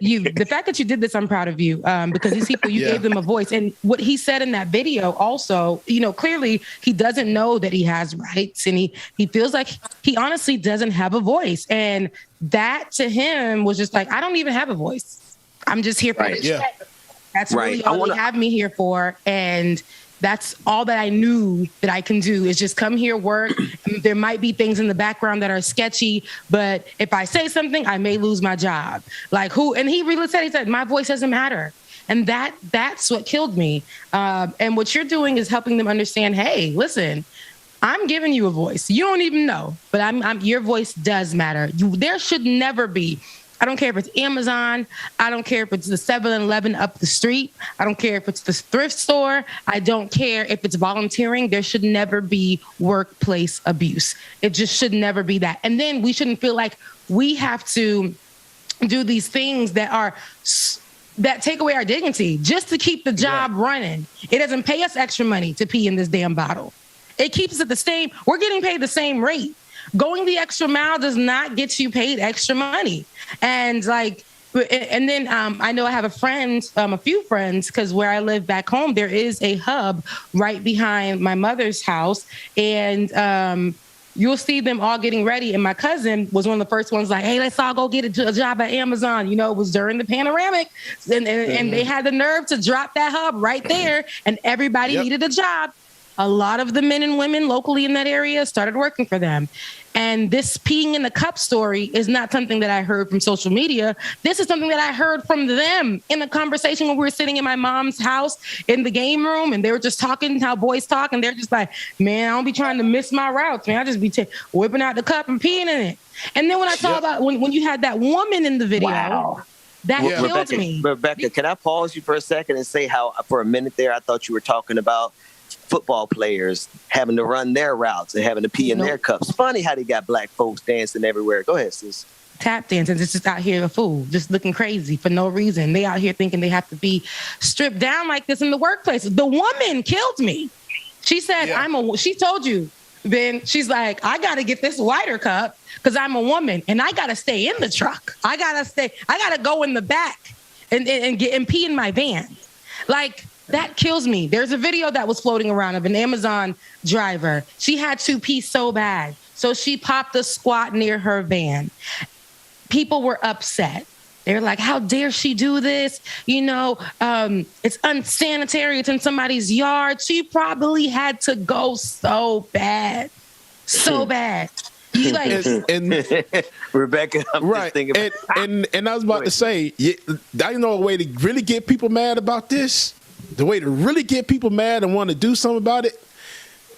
The fact that you did this, I'm proud of you, because these people, you gave them a voice. And what he said in that video also, clearly he doesn't know that he has rights, and he feels like he honestly doesn't have a voice. And that to him was just like, I don't even have a voice. I'm just here for the check. That's really all they have me here for. And that's all that I knew that I can do is just come here, work. There might be things in the background that are sketchy, but if I say something, I may lose my job. Like who? And he really said, my voice doesn't matter. And that's what killed me. And what you're doing is helping them understand, hey, listen, I'm giving you a voice. You don't even know, but your voice does matter. There should never be. I don't care if it's Amazon. I don't care if it's the 7-Eleven up the street. I don't care if it's the thrift store. I don't care if it's volunteering. There should never be workplace abuse. It just should never be that. And then we shouldn't feel like we have to do these things that take away our dignity just to keep the job running. It doesn't pay us extra money to pee in this damn bottle. It keeps us at the same. We're getting paid the same rate. Going the extra mile does not get you paid extra money. And then I know I have a few friends, because where I live back home, there is a hub right behind my mother's house. And you'll see them all getting ready. And my cousin was one of the first ones like, hey, let's all go get a job at Amazon. It was during the panoramic. And they had the nerve to drop that hub right there. And everybody needed a job. A lot of the men and women locally in that area started working for them. And this peeing in the cup story is not something that I heard from social media. This is something that I heard from them in the conversation when we were sitting in my mom's house in the game room, and they were just talking how boys talk, and they're just like, man, I don't be trying to miss my routes, man. I just be whipping out the cup and peeing in it. And then when I saw about when you had that woman in the video, that killed me. Rebecca, can I pause you for a second and say how for a minute there I thought you were talking about football players having to run their routes and having to pee in their cups. Funny how they got black folks dancing everywhere. Go ahead, sis. Tap dancing, just out here a fool, just looking crazy for no reason. They out here thinking they have to be stripped down like this in the workplace. The woman killed me. She said, she told you, Ben, she's like, I got to get this whiter cup because I'm a woman and I got to stay in the truck. I got to go in the back and pee in my van. Like, that kills me. There's a video that was floating around of an Amazon driver. She had to pee so bad, so she popped a squat near her van. People were upset. They're like, how dare she do this? It's unsanitary. It's in somebody's yard. She probably had to go so bad. So bad. You like Rebecca, I'm right. just thinking and I was about to say, I know a way to really get people mad about this. The way to really get people mad and want to do something about it.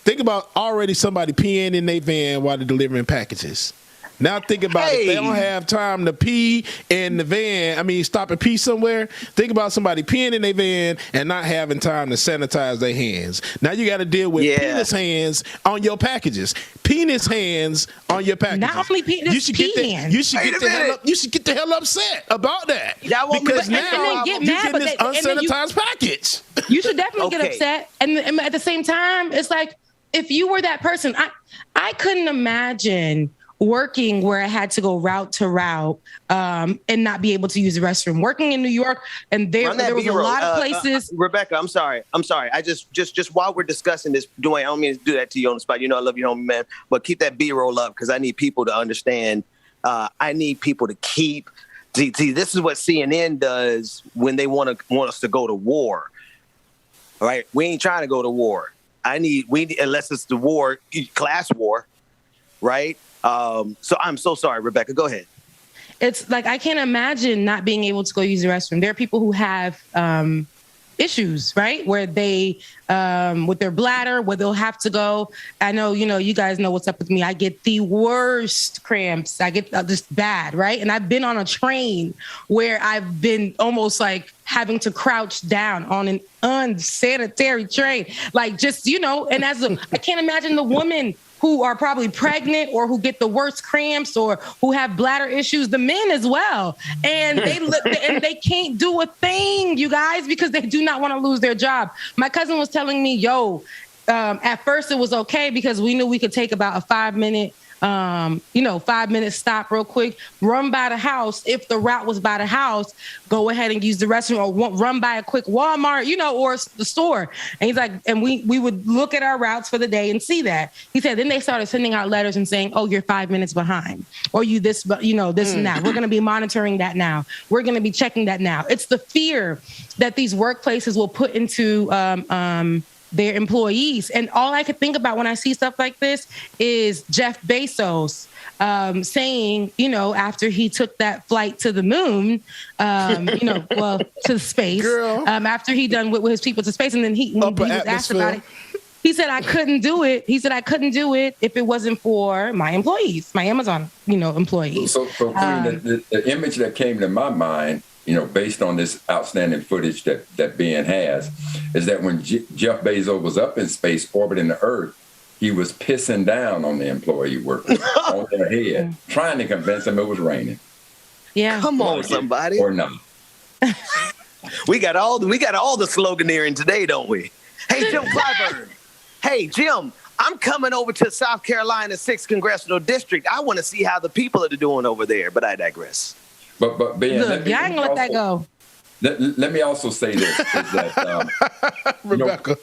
Think about already somebody peeing in their van while they're delivering packages. Now think about if they don't have time to pee in the van, stop and pee somewhere. Think about somebody peeing in their van and not having time to sanitize their hands. Now you got to deal with penis hands on your packages. Penis hands on your packages. Not only penis, you should hands. You should get the hell upset about that. Because now you're getting this unsanitized package. You should definitely get upset. And at the same time, it's like, if you were that person, I couldn't imagine working where I had to go route to route and not be able to use the restroom. Working in New York, and there was a lot of places. Rebecca, I'm sorry. I just while we're discussing this, Dwayne, I don't mean to do that to you on the spot. I love you, homie, man. But keep that B-roll up because I need people to understand. I need people to keep. See, this is what CNN does when they want us to go to war. All right, we ain't trying to go to war. Unless it's the war, class war, right? So I'm so sorry, Rebecca. Go ahead. It's like I can't imagine not being able to go use the restroom. There are people who have issues, right? Where they, with their bladder, where they'll have to go. I know, you guys know what's up with me. I get the worst cramps. I get just bad, right? And I've been on a train where I've been almost like having to crouch down on an unsanitary train. Like just, and I can't imagine the woman who are probably pregnant or who get the worst cramps or who have bladder issues, the men as well. And they can't do a thing, you guys, because they do not want to lose their job. My cousin was telling me, at first it was okay because we knew we could take about a 5-minute 5-minute stop real quick, run by the house. If the route was by the house, go ahead and use the restroom or run by a quick Walmart, or the store. And he's like, and we would look at our routes for the day and see that. He said, then they started sending out letters and saying, oh, you're 5 minutes behind or this and that. We're going to be monitoring that now. We're going to be checking that now. It's the fear that these workplaces will put into, their employees. And all I could think about when I see stuff like this is Jeff Bezos saying, after he took that flight to the moon, to space, after he done with his people to space. And then he was asked about it. He said, I couldn't do it. He said, I couldn't do it if it wasn't for my employees, my Amazon, employees. So Queen, the image that came to my mind, based on this outstanding footage that Ben has, is that when Jeff Bezos was up in space orbiting the Earth, he was pissing down on the employee workers on their head, trying to convince them it was raining. Yeah, come on, somebody, or not. we got all the sloganeering today, don't we? Hey, Jim Clyburn. Hey, Jim. I'm coming over to South Carolina 6th Congressional District. I want to see how the people are doing over there, but I digress. But Ben, look, I ain't gonna let that go. Let me also say this: is that Rebecca,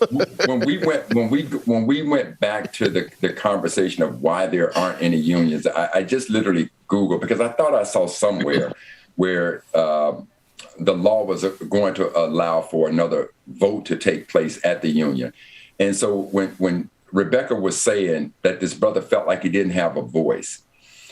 when we went back to the conversation of why there aren't any unions, I just literally Googled because I thought I saw somewhere where the law was going to allow for another vote to take place at the union, and so when Rebecca was saying that this brother felt like he didn't have a voice.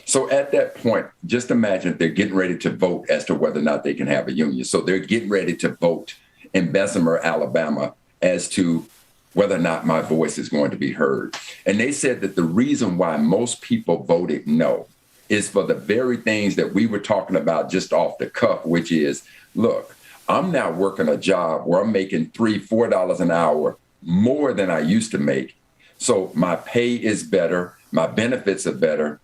So at that point, just imagine they're getting ready to vote as to whether or not they can have a union. So they're getting ready to vote in Bessemer, Alabama, as to whether or not my voice is going to be heard. And they said that the reason why most people voted no is for the very things that we were talking about just off the cuff, which is, look, I'm now working a job where I'm making $3-4 an hour more than I used to make. So my pay is better, my benefits are better.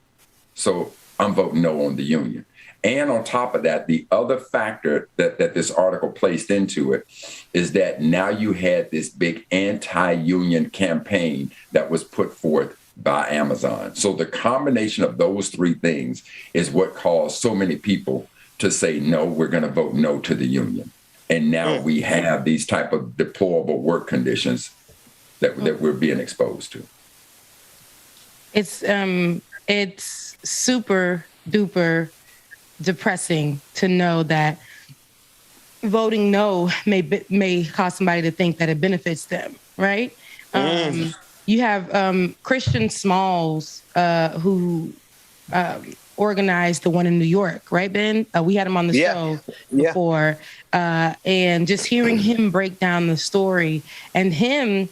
So I'm voting no on the union. And on top of that, the other factor that this article placed into it is that now you had this big anti-union campaign that was put forth by Amazon. So the combination of those three things is what caused so many people to say, no, we're going to vote no to the union. And now we have these type of deplorable work conditions that we're being exposed to. It's super duper depressing to know that voting no may cause somebody to think that it benefits them, right? You have Christian Smalls who organized the one in New York, right, Ben? We had him on the show before, and just hearing him break down the story and him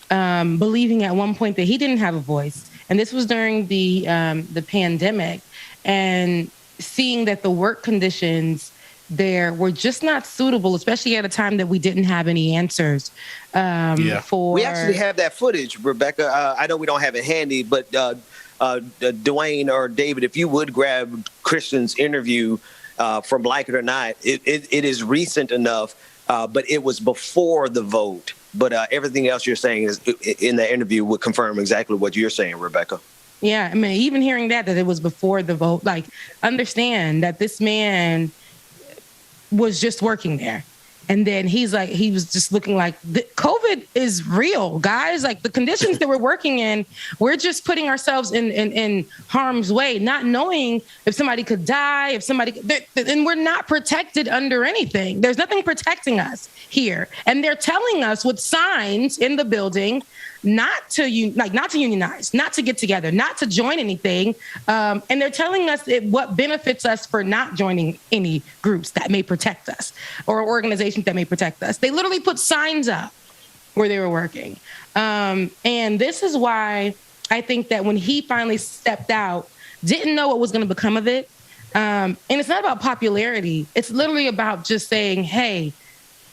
believing at one point that he didn't have a voice, and this was during the pandemic, and seeing that the work conditions there were just not suitable, especially at a time that we didn't have any answers. We actually have that footage, Rebecca. I know we don't have it handy, but Dwayne or David, if you would grab Christian's interview from Like It or Not, it is recent enough, but it was before the vote. But everything else you're saying is in the interview would confirm exactly what you're saying, Rebecca. Yeah, I mean, even hearing that it was before the vote, like, understand that this man was just working there. And then he was just looking like, COVID is real, guys. Like, the conditions that we're working in, we're just putting ourselves in harm's way, not knowing if somebody could die, and we're not protected under anything. There's nothing protecting us here. And they're telling us with signs in the building not to unionize, not to get together, not to join anything. And they're telling us what benefits us for not joining any groups that may protect us or organizations that may protect us. They literally put signs up where they were working. And this is why I think that when he finally stepped out, didn't know what was going to become of it. And it's not about popularity. It's literally about just saying, hey,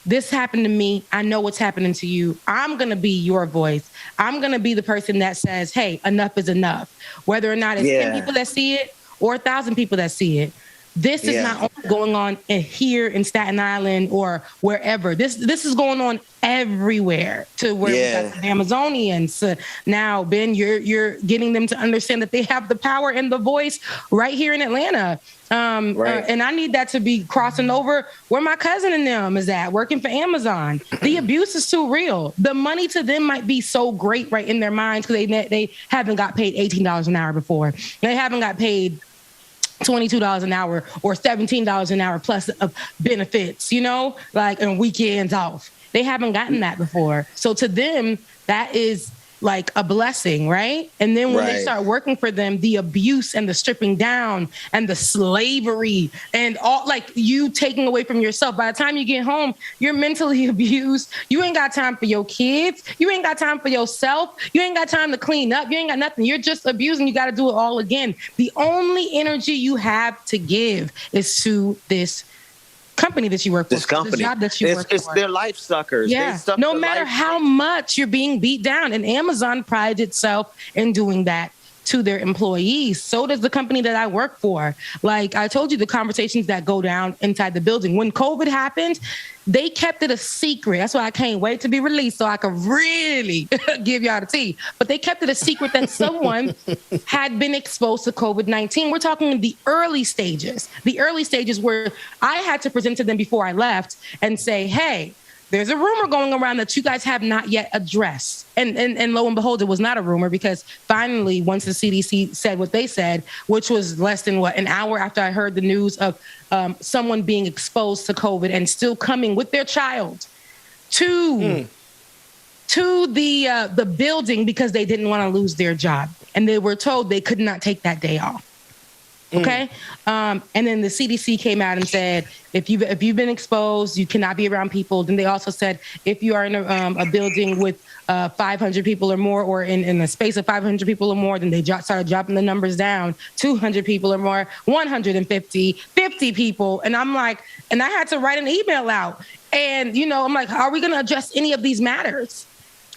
this happened to me. I know what's happening to you. I'm going to be your voice. I'm going to be the person that says, hey, enough is enough. Whether or not it's 10 people that see it or 1,000 people that see it. This is not only going on here in Staten Island or wherever. This is going on everywhere, to where we got the Amazonians. Now, Ben, you're getting them to understand that they have the power and the voice right here in Atlanta. And I need that to be crossing over where my cousin and them is at, working for Amazon. The abuse is too real. The money to them might be so great right in their minds because they haven't got paid $18 an hour before. They haven't got paid $22 an hour or $17 an hour plus of benefits, and weekends off. They haven't gotten that before. So to them, that is like a blessing, right? And then when they start working for them, the abuse and the stripping down and the slavery and all, like, you taking away from yourself. By the time you get home, you're mentally abused. You ain't got time for your kids. You ain't got time for yourself. You ain't got time to clean up. You ain't got nothing. You're just abusing. You got to do it all again. The only energy you have to give is to this company that you work for, this company, the job that you work it's for. Their life suckers. Yeah. No matter how much you're being beat down, and Amazon prides itself in doing that to their employees. So does the company that I work for. Like I told you, the conversations that go down inside the building. When COVID happened, they kept it a secret. That's why I can't wait to be released so I could really give y'all the tea. But they kept it a secret that someone had been exposed to COVID-19. We're talking the early stages where I had to present to them before I left and say, hey, there's a rumor going around that you guys have not yet addressed. And lo and behold, it was not a rumor, because finally, once the CDC said what they said, which was less than an hour after I heard the news of someone being exposed to COVID and still coming with their child to the building because they didn't want to lose their job. And they were told they could not take that day off. Okay. And then the CDC came out and said, if you've been exposed, you cannot be around people. Then they also said, if you are in a building with 500 people or more, or in a space of 500 people or more, then they started dropping the numbers down, 200 people or more, 150, 50 people. And I'm like, and I had to write an email out. And, I'm like, are we going to address any of these matters?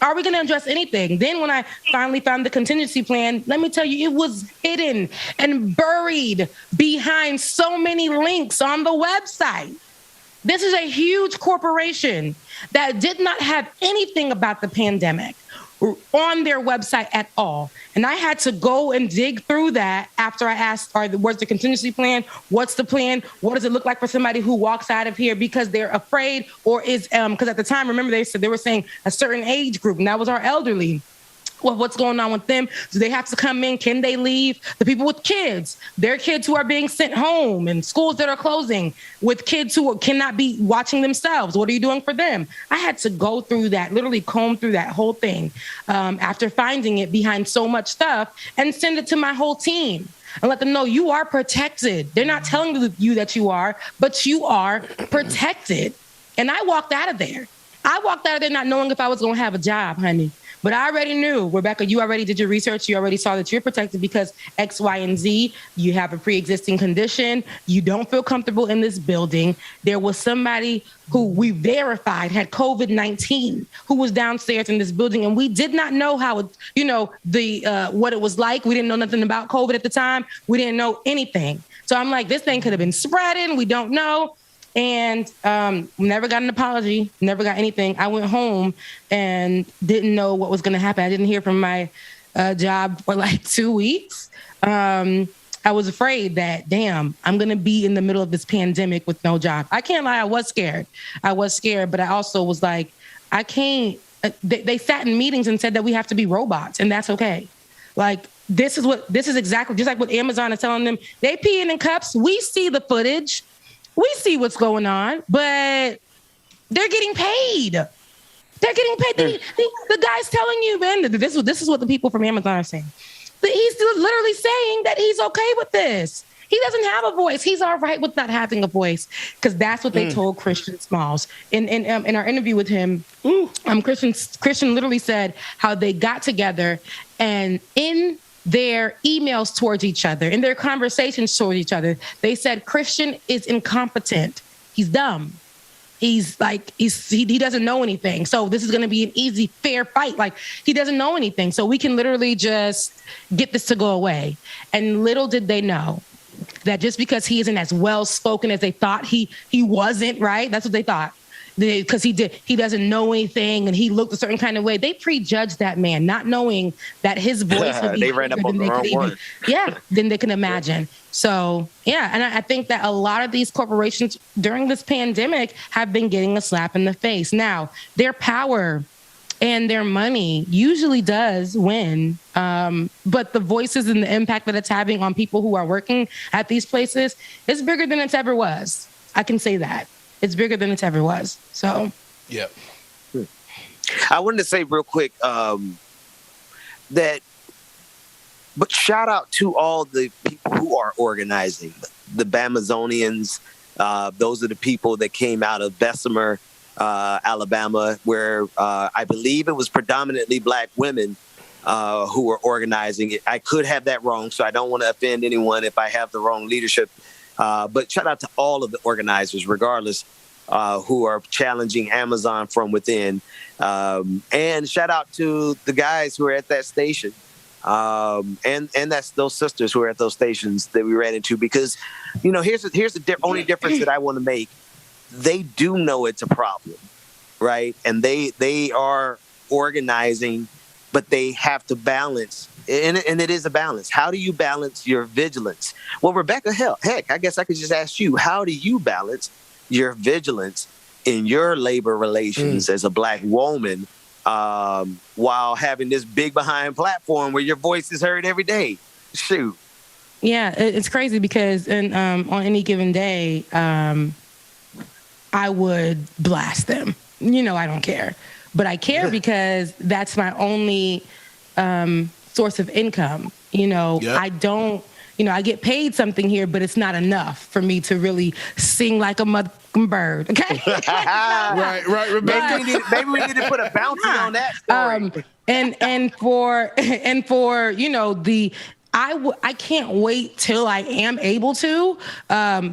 Are we going to address anything? Then when I finally found the contingency plan, let me tell you, it was hidden and buried behind so many links on the website. This is a huge corporation that did not have anything about the pandemic on their website at all. And I had to go and dig through that after I asked, what's the contingency plan? What's the plan? What does it look like for somebody who walks out of here because they're afraid or is, because at the time, remember they were saying a certain age group, and that was our elderly. Well, what's going on with them? Do they have to come in? Can they leave? The people with kids, their kids who are being sent home and schools that are closing with kids who cannot be watching themselves. What are you doing for them? I had to go through that, literally comb through that whole thing after finding it behind so much stuff and send it to my whole team and let them know you are protected. They're not telling you that you are, but you are protected. And I walked out of there. Not knowing if I was going to have a job, honey. But I already knew, Rebecca, you already did your research. You already saw that you're protected because X, Y, and Z. You have a pre-existing condition. You don't feel comfortable in this building. There was somebody who we verified had COVID-19 who was downstairs in this building. And we did not know how, what it was like. We didn't know nothing about COVID at the time. We didn't know anything. So I'm like, this thing could have been spreading. We don't know. And never got an apology, never got anything. I went home and didn't know what was going to happen. I didn't hear from my job for like 2 weeks. I was afraid that, damn, I'm going to be in the middle of this pandemic with no job. I can't lie. I was scared, but I also was like, I can't. They sat in meetings and said that we have to be robots, and that's okay. Like, this is exactly just like what Amazon is telling them. They peeing in cups. We see the footage. We see what's going on, but they're getting paid. The guy's telling you, man, this is what the people from Amazon are saying. He's literally saying that he's okay with this. He doesn't have a voice. He's all right with not having a voice, because that's what they told Christian Smalls in our interview with him. Christian literally said how they got together and in their emails towards each other, in their conversations towards each other, they said Christian is incompetent. He's dumb. He doesn't know anything. So this is going to be an easy, fair fight. Like, he doesn't know anything. So we can literally just get this to go away. And little did they know that just because he isn't as well spoken as they thought he wasn't, right? That's what they thought. Because he doesn't know anything and he looked a certain kind of way. They prejudged that man, not knowing that his voice would be they ran up on the wrong one. Than they can imagine. So, yeah, and I think that a lot of these corporations during this pandemic have been getting a slap in the face. Now, their power and their money usually does win, but the voices and the impact that it's having on people who are working at these places is bigger than it's ever was. I can say that. It's bigger than it's ever was. So, yeah. I wanted to say real quick but shout out to all the people who are organizing, the Bamazonians. Those are the people that came out of Bessemer, Alabama, where I believe it was predominantly Black women who were organizing it. I could have that wrong, so I don't want to offend anyone if I have the wrong leadership. But shout out to all of the organizers, regardless, who are challenging Amazon from within. And shout out to the guys who are at that station. And that's those sisters who are at those stations that we ran into, because, here's the only difference that I want to make. They do know it's a problem, right? And they are organizing, but they have to balance. And it is a balance. How do you balance your vigilance? Well, Rebecca, heck, I guess I could just ask you, how do you balance your vigilance in your labor relations as a Black woman while having this big behind platform where your voice is heard every day? Shoot. Yeah, it's crazy because on any given day, I would blast them. I don't care. But I care because that's my only source of income. I don't, I get paid something here, but it's not enough for me to really sing like a motherfucking bird. Okay. Right, Rebecca. Maybe we need to put a bounty on that story. I can't wait till I am able to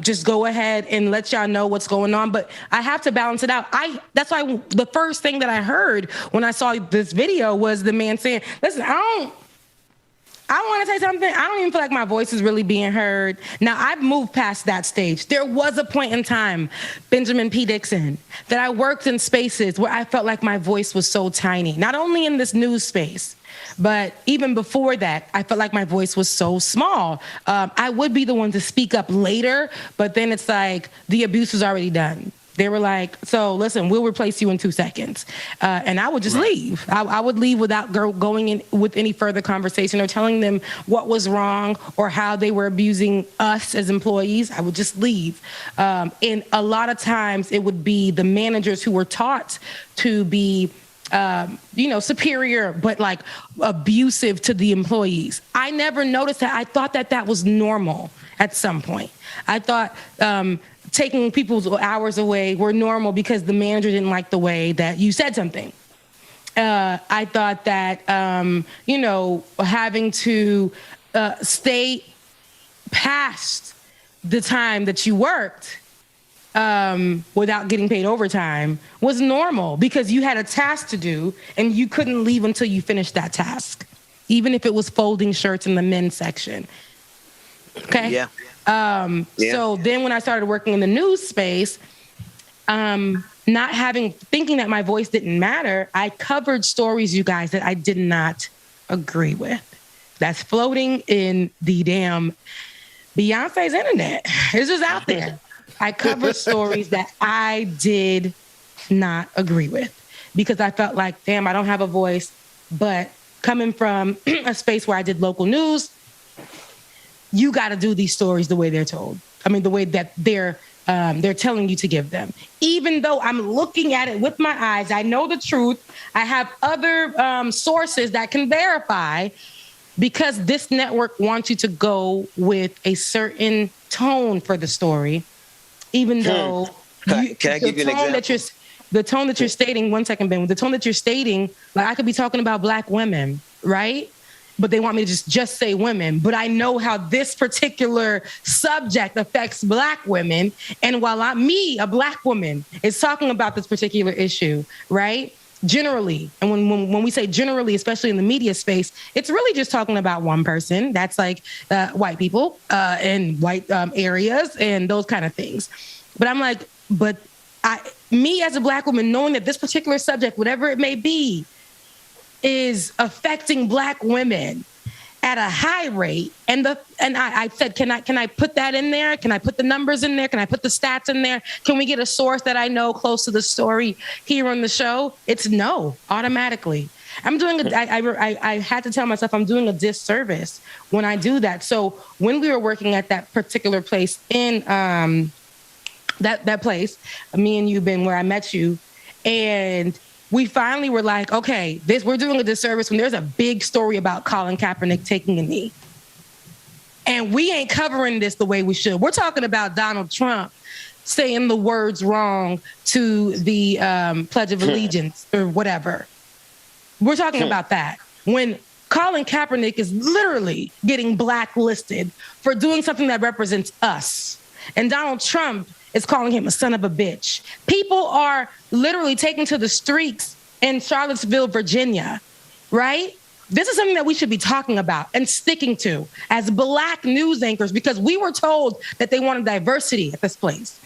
just go ahead and let y'all know what's going on. But I have to balance it out. That's why the first thing that I heard when I saw this video was the man saying, listen, I I want to say something. I don't even feel like my voice is really being heard. Now, I've moved past that stage. There was a point in time, Benjamin P. Dixon, that I worked in spaces where I felt like my voice was so tiny. Not only in this news space, but even before that, I felt like my voice was so small. I would be the one to speak up later, but then it's like the abuse was already done. They were like, so listen, we'll replace you in 2 seconds. And I would just leave. I would leave without going in with any further conversation or telling them what was wrong or how they were abusing us as employees. I would just leave. And a lot of times it would be the managers who were taught to be superior, but like abusive to the employees. I never noticed that. I thought that was normal at some point. I thought taking people's hours away were normal because the manager didn't like the way that you said something. I thought that, having to stay past the time that you worked without getting paid overtime was normal because you had a task to do and you couldn't leave until you finished that task, even if it was folding shirts in the men's section. Okay. Yeah. So then when I started working in the news space, thinking that my voice didn't matter, I covered stories, you guys, that I did not agree with. That's floating in the damn Beyonce's internet. It's just out there. I covered stories that I did not agree with because I felt like, damn, I don't have a voice. But coming from a space where I did local news, you got to do these stories the way they're told. I mean, the way that they're telling you to give them. Even though I'm looking at it with my eyes, I know the truth. I have other sources that can verify because this network wants you to go with a certain tone for the story. Even though can I give you an example? The tone that you're stating, one second, Ben, the tone that you're stating, like I could be talking about Black women, right? But they want me to just say women. But I know how this particular subject affects Black women. And while a Black woman, is talking about this particular issue, right? Generally, and when we say generally, especially in the media space, it's really just talking about one person. That's like white people in white areas and those kind of things. But I'm like, me as a Black woman, knowing that this particular subject, whatever it may be, is affecting Black women at a high rate. And I said, can I put that in there? Can I put the numbers in there? Can I put the stats in there? Can we get a source that I know close to the story here on the show? It's no, automatically. I had to tell myself I'm doing a disservice when I do that. So when we were working at that particular place in that place, me and you, Ben, where I met you, and we finally were like, okay, we're doing a disservice when there's a big story about Colin Kaepernick taking a knee. And we ain't covering this the way we should. We're talking about Donald Trump saying the words wrong to the Pledge of Allegiance or whatever. We're talking about that. When Colin Kaepernick is literally getting blacklisted for doing something that represents us. And Donald Trump is calling him a son of a bitch. People are literally taken to the streets in Charlottesville, Virginia, right? This is something that we should be talking about and sticking to as Black news anchors because we were told that they wanted diversity at this place.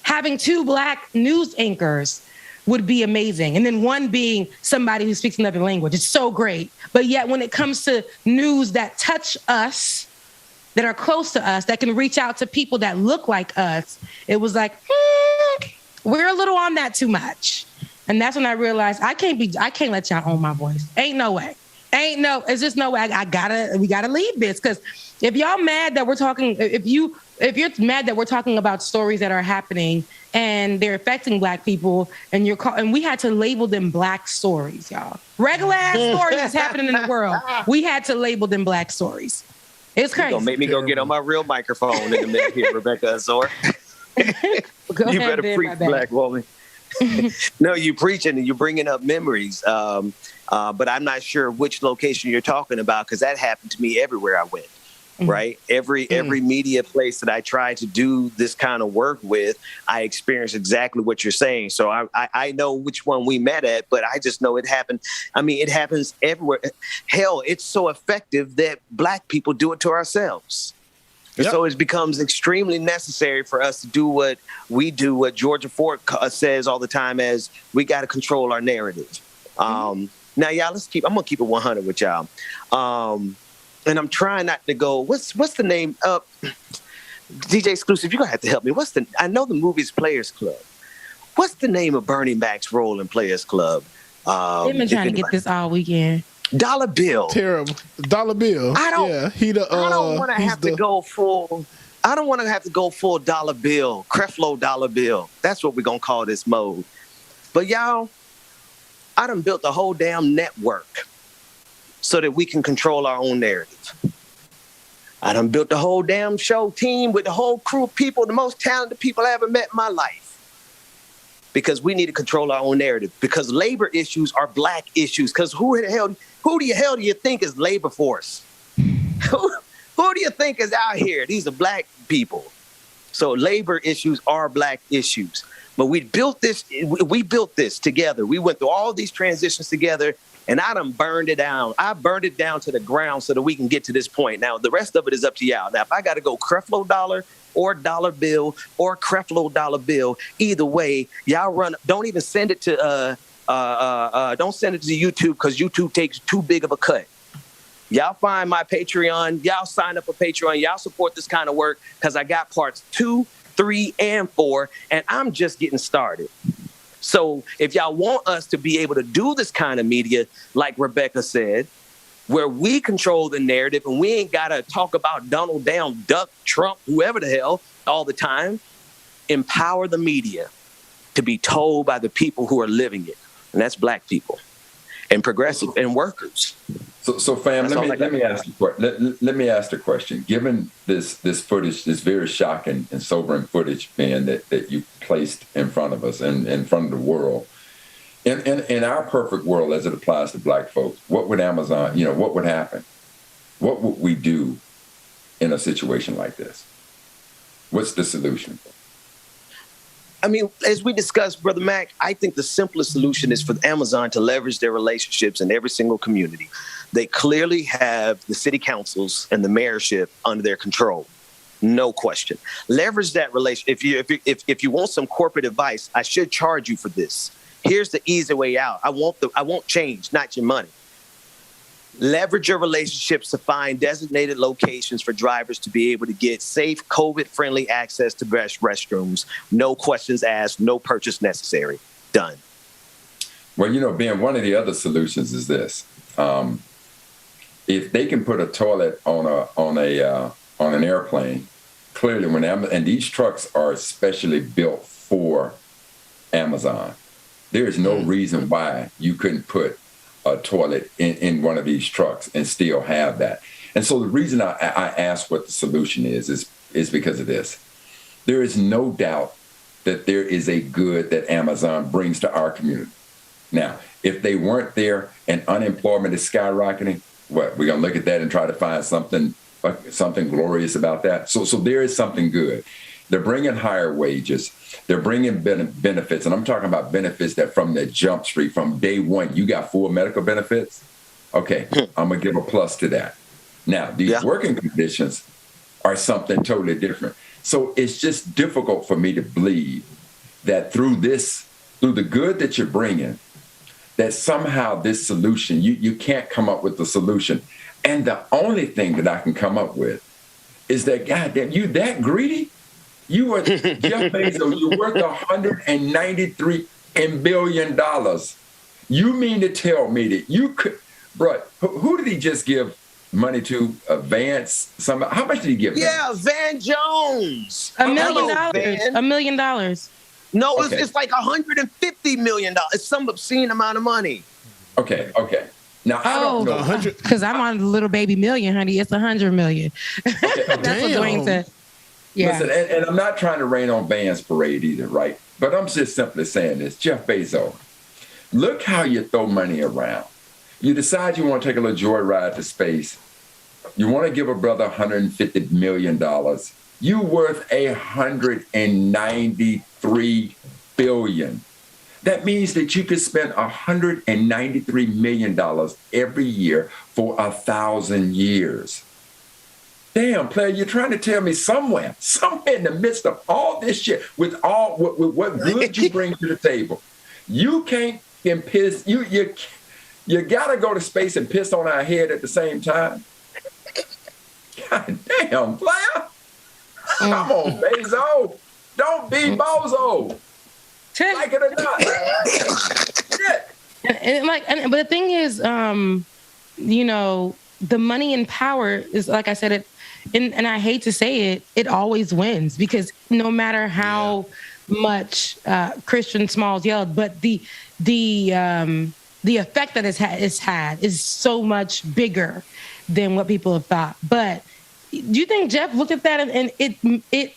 Having 2 Black news anchors would be amazing. And then one being somebody who speaks another language. It's so great. But yet when it comes to news that touch us, that are close to us, that can reach out to people that look like us, it was like, we're a little on that too much. And that's when I realized I can't let y'all own my voice. Ain't no way. It's just no way. We gotta leave this. Cause if y'all mad that we're talking, if you're mad that we're talking about stories that are happening and they're affecting Black people and and we had to label them Black stories, y'all. Regular ass stories happening in the world. We had to label them Black stories. It's crazy. You're gonna make me go get on my real microphone in a minute here, Rebecca Azor. You better preach, Black woman. No, you preaching and you're bringing up memories. But I'm not sure which location you're talking about because that happened to me everywhere I went. right? Every media place that I try to do this kind of work with, I experience exactly what you're saying. So I know which one we met at, but I just know it happened. I mean, it happens everywhere. Hell, it's so effective that Black people do it to ourselves. Yep. So it becomes extremely necessary for us to do what we do, what Georgia Ford says all the time, as we got to control our narrative. Now, y'all, I'm going to keep it 100 with y'all. And I'm trying not to go, what's the name? DJ Exclusive, you're going to have to help me. I know the movie's Players Club. What's the name of Bernie Mac's role in Players Club? They've been trying to get this all weekend. Dollar Bill. Terrible. Dollar Bill. I don't want to have to go full Dollar Bill, Creflo Dollar Bill. That's what we're going to call this mode. But y'all, I done built a whole damn network so that we can control our own narrative. I done built the whole damn show team with the whole crew of people, the most talented people I ever met in my life. Because we need to control our own narrative. Because labor issues are Black issues. Because who the hell do you think is labor force? Who do you think is out here? These are Black people. So labor issues are Black issues. But we built this together. We went through all these transitions together, and I done burned it down. I burned it down to the ground so that we can get to this point. Now, the rest of it is up to y'all. Now, if I got to go Creflo Dollar or Dollar Bill or Creflo Dollar Bill, either way, y'all run. Don't even send it to don't send it to YouTube, because YouTube takes too big of a cut. Y'all find my Patreon. Y'all sign up for Patreon. Y'all support this kind of work, because I got parts 2, 3, and 4, and I'm just getting started. So if y'all want us to be able to do this kind of media, like Rebecca said, where we control the narrative and we ain't got to talk about Donald Duck, Trump, whoever the hell all the time, empower the media to be told by the people who are living it. And that's Black people and progressive and workers. So fam, let me ask the question. Given this footage, this very shocking and sobering footage, man, that you placed in front of us and in front of the world, in our perfect world as it applies to Black folks, what would Amazon, what would happen? What would we do in a situation like this? What's the solution? I mean, as we discussed, Brother Mac, I think the simplest solution is for Amazon to leverage their relationships in every single community. They clearly have the city councils and the mayorship under their control. No question. Leverage that relationship. If you want some corporate advice, I should charge you for this. Here's the easy way out. I won't change, not your money. Leverage your relationships to find designated locations for drivers to be able to get safe, COVID-friendly access to restrooms. No questions asked, no purchase necessary. Done. Well, Ben, one of the other solutions is this. If they can put a toilet on an airplane, clearly and these trucks are specially built for Amazon, there is no reason why you couldn't put a toilet in one of these trucks and still have that. And so the reason I ask what the solution is because of this. There is no doubt that there is a good that Amazon brings to our community. Now, if they weren't there and unemployment is skyrocketing, what, we're going to look at that and try to find something glorious about that? So there is something good. They're bringing higher wages. They're bringing benefits. And I'm talking about benefits that from the jump street, from day one, you got full medical benefits. Okay, I'm going to give a plus to that. Now, these working conditions are something totally different. So it's just difficult for me to believe that through the good that you're bringing, that somehow this solution, you can't come up with the solution. And the only thing that I can come up with is that, goddamn, you that greedy? You were Jeff Bezos, you're worth $193 billion. You mean to tell me that you could, bro, who did he just give money to? Vance? How much did he give? Yeah, Van Jones. $1 million. $1 million. No, it's like $150 million. It's some obscene amount of money. Okay. Now, I don't know. Because I'm on Little Baby Million, honey. It's $100 million. Okay. That's what Dwayne said. Yeah. Listen, and I'm not trying to rain on Van's parade either, right? But I'm just simply saying this. Jeff Bezos, look how you throw money around. You decide you want to take a little joyride to space, You want to give a brother $150 million. You worth $193 billion. That means that you could spend $193 million every year for 1,000 years. Damn, player, you're trying to tell me somewhere in the midst of all this shit, with what good you bring to the table, you can't piss. You gotta go to space and piss on our head at the same time. God damn, player. Come on, Bezos. Don't be bozo. Like it or not. But the thing is, the money and power is, like I said, and I hate to say it, it always wins, because no matter how much Christian Smalls yelled, but the effect that it's had is so much bigger than what people have thought. But do you think Jeff looked at that and it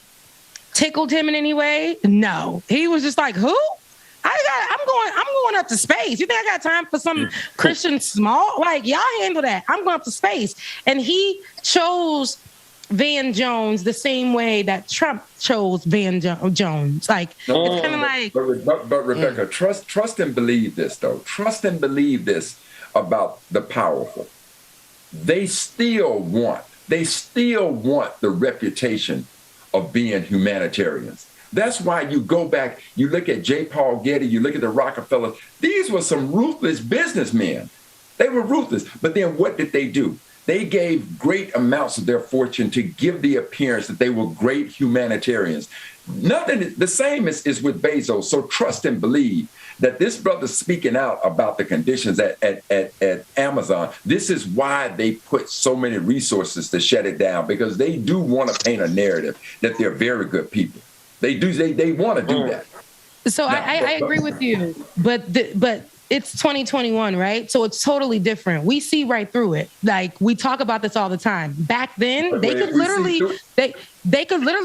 tickled him in any way? No. He was just like, who? I'm going up to space. You think I got time for some Christian Small? Like, y'all handle that. I'm going up to space. And he chose Van Jones the same way that Trump chose Van Jones. Like, it's kind of like. But Rebecca, trust and believe this, though. Trust and believe this about the powerful. They still want the reputation of being humanitarians. That's why you go back, you look at J. Paul Getty, you look at the Rockefellers. These were some ruthless businessmen. They were ruthless. But then what did they do? They gave great amounts of their fortune to give the appearance that they were great humanitarians. The same is with Bezos. So trust and believe that this brother's speaking out about the conditions at Amazon. This is why they put so many resources to shut it down, because they do want to paint a narrative that they're very good people. They do. They want to do that. So I agree with you, but it's 2021, right? So it's totally different. We see right through it. Like, we talk about this all the time. Back then, they could literally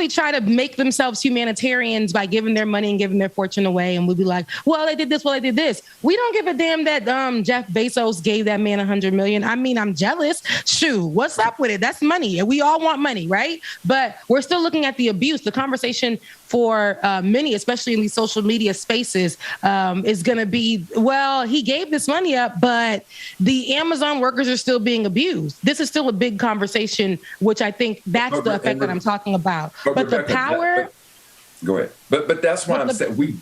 try to make themselves humanitarians by giving their money and giving their fortune away. And we'd be like, well, they did this. Well, they did this. We don't give a damn that Jeff Bezos gave that man $100 million. I mean, I'm jealous. Shoot, what's up with it? That's money. And we all want money, right? But we're still looking at the abuse. The conversation for many, especially in these social media spaces, is going to be, well, he gave this money up, but the Amazon workers are still being abused. This is still a big conversation, which I think that's the effect that I'm talking about. But Rebecca, the power. Go ahead. But that's why I'm saying we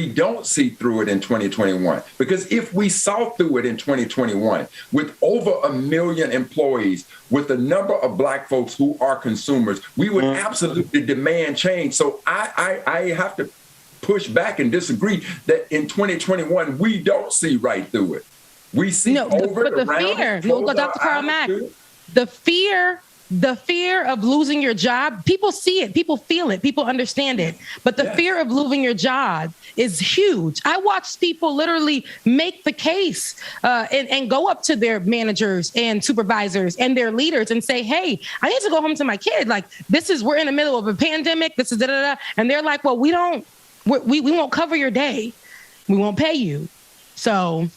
don't see through it in 2021, because if we saw through it in 2021 with over 1 million employees, with the number of Black folks who are consumers, we would absolutely demand change. So I have to push back and disagree that in 2021 we don't see right through it. We see Dr. Carl Mack, the fear of losing your job, people see it, people feel it, people understand it. But the fear of losing your job is huge. I watched people literally make the case and go up to their managers and supervisors and their leaders and say, hey, I need to go home to my kid. Like, we're in the middle of a pandemic. This is da-da-da. And they're like, well, we won't cover your day. We won't pay you. So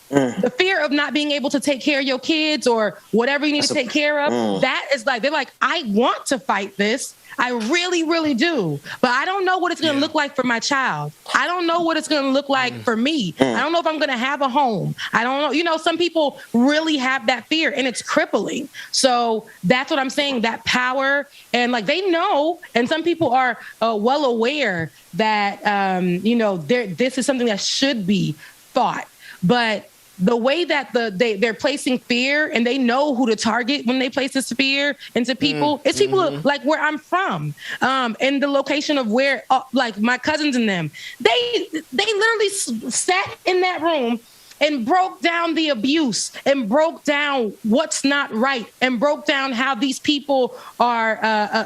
the fear of not being able to take care of your kids or whatever you need to take care of, that is like, they're like, I want to fight this. I really, really do. But I don't know what it's going to look like for my child. I don't know what it's going to look like for me. I don't know if I'm going to have a home. I don't know. Some people really have that fear, and it's crippling. So that's what I'm saying, that power. And like, they know, and some people are well aware that, this is something that should be fought. But the way that they're placing fear, and they know who to target when they place this fear into people, it's people like where I'm from, and the location of where, like my cousins and them, they literally sat in that room and broke down the abuse and broke down what's not right and broke down how these people are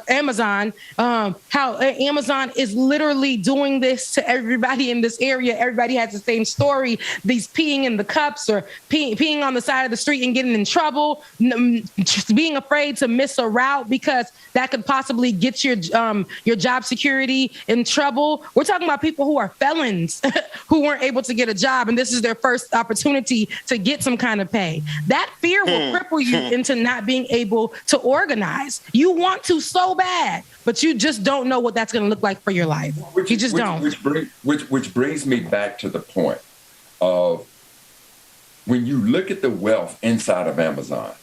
Amazon, how Amazon is literally doing this to everybody in this area. Everybody has the same story. These peeing in the cups or peeing on the side of the street and getting in trouble, being afraid to miss a route because that could possibly get your job security in trouble. We're talking about people who are felons who weren't able to get a job, and this is their first opportunity to get some kind of pay. That fear will cripple you into not being able to organize. You want to so bad, but you just don't know what that's going to look like for your life. You just don't. Which brings me back to the point of when you look at the wealth inside of Amazon,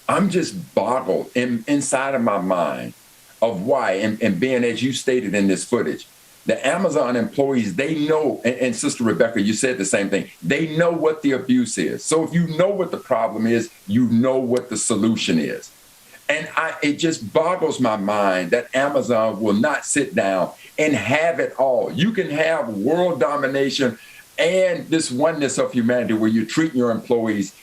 I'm just boggled inside of my mind of why, and being, as you stated in this footage, the Amazon employees, they know, and Sister Rebecca, you said the same thing, they know what the abuse is. So if you know what the problem is, you know what the solution is. And it just boggles my mind that Amazon will not sit down and have it all. You can have world domination and this oneness of humanity where you treat your employees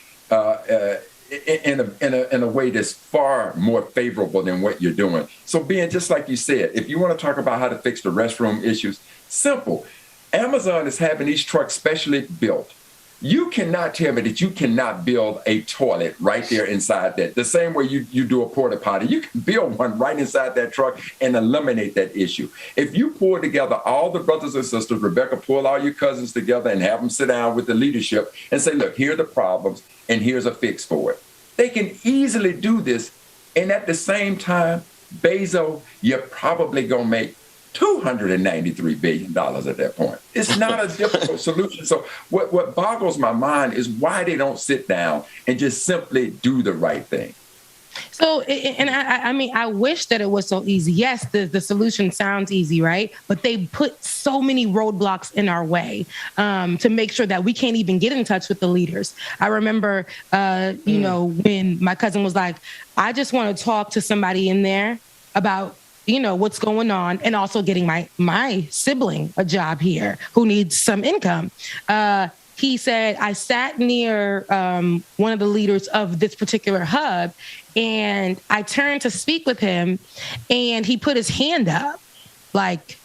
in a way that's far more favorable than what you're doing. So being just like you said, if you want to talk about how to fix the restroom issues, simple. Amazon is having these trucks specially built. You cannot tell me that you cannot build a toilet right there inside that. The same way you do a porta potty, you can build one right inside that truck and eliminate that issue. If you pull together all the brothers and sisters, Rebecca, pull all your cousins together and have them sit down with the leadership and say, look, here are the problems and here's a fix for it. They can easily do this. And at the same time, Bezos, you're probably going to make $293 billion at that point. It's not a difficult solution. So what boggles my mind is why they don't sit down and just simply do the right thing. So, and I mean, I wish that it was so easy. Yes, the solution sounds easy, right? But they put so many roadblocks in our way to make sure that we can't even get in touch with the leaders. I remember, you know, when my cousin was like, I just want to talk to somebody in there about, you know, what's going on, and also getting my sibling a job here who needs some income. He said, I sat near one of the leaders of this particular hub, and I turned to speak with him, and he put his hand up like,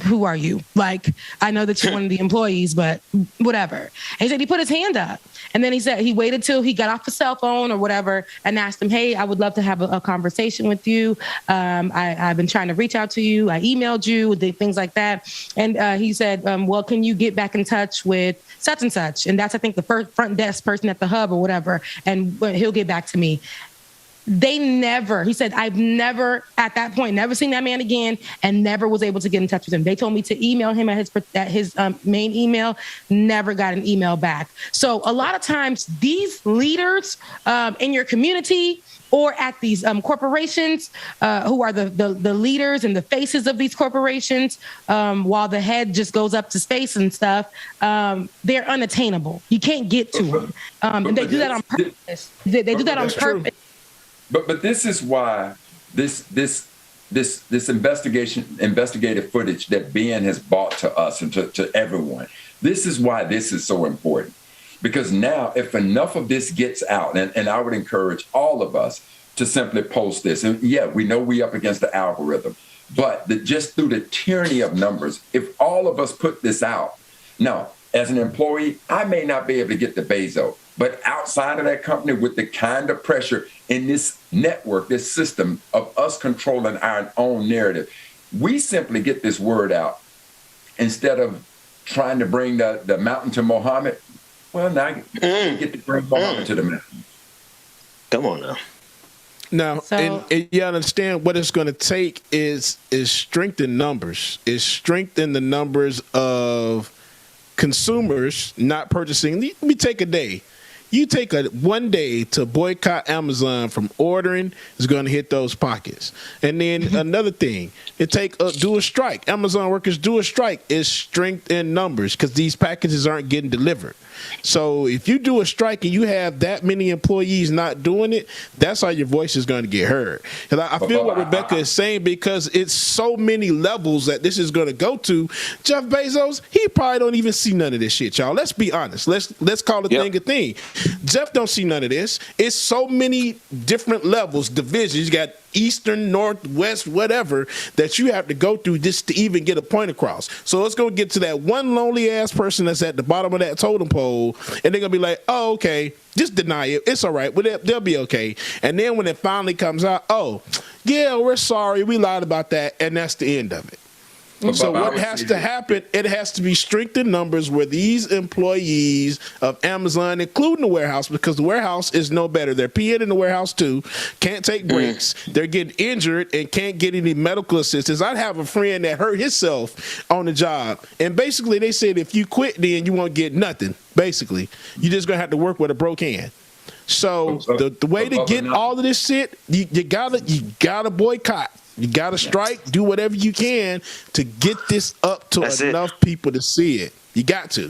who are you? Like, I know that you're one of the employees, but whatever. And he said he put his hand up. And then he said he waited till he got off the cell phone or whatever and asked him, hey, I would love to have a conversation with you. I've been trying to reach out to you. I emailed you, things like that. And he said, well, can you get back in touch with such and such? And that's, I think, the first front desk person at the hub or whatever. And he'll get back to me. He said, I've never, at that point, never seen that man again and never was able to get in touch with him. They told me to email him at his main email, never got an email back. So a lot of times these leaders in your community or at these corporations who are the leaders and the faces of these corporations, while the head just goes up to space and stuff, they're unattainable. You can't get to them. And they do that on purpose. They do that on purpose. But this is why this investigative footage that Ben has brought to us and to everyone, this is why this is so important. Because now, if enough of this gets out, and I would encourage all of us to simply post this. And yeah, we know we up against the algorithm, but just through the tyranny of numbers, if all of us put this out, now, as an employee, I may not be able to get the Bezos, but outside of that company with the kind of pressure in this network, this system of us controlling our own narrative, we simply get this word out instead of trying to bring the mountain to Muhammad. Well, now you get to bring Muhammad to the mountain. Come on now. Now, and you understand what it's going to take is strength in numbers. Is strengthen the numbers of consumers not purchasing. Let me take a day. You take one day to boycott Amazon from ordering is going to hit those pockets. And then another thing, do a strike. Amazon workers do a strike. Is strength in numbers because these packages aren't getting delivered. So if you do a strike and you have that many employees not doing it, that's how your voice is going to get heard. And I feel what Rebecca is saying because it's so many levels that this is going to go to. Jeff Bezos, he probably don't even see none of this shit, y'all. Let's be honest. Let's call the thing a thing. Jeff don't see none of this. It's so many different levels, divisions. You got Eastern, North, West, whatever, that you have to go through just to even get a point across. So let's go get to that one lonely ass person that's at the bottom of that totem pole, and they're gonna be like, oh, okay, just deny it. It's all right. They'll be okay. And then when it finally comes out, oh, yeah, we're sorry. We lied about that. And that's the end of it. So what has to happen, it has to be strict in numbers where these employees of Amazon, including the warehouse, because the warehouse is no better. They're peeing in the warehouse too, can't take breaks. They're getting injured and can't get any medical assistance. I'd have a friend that hurt himself on the job. And basically they said, if you quit, then you won't get nothing. Basically, you're just going to have to work with a broke hand. So the way to get all of this shit, you gotta boycott. You got to strike, do whatever you can to get this up to enough people to see it. You got to.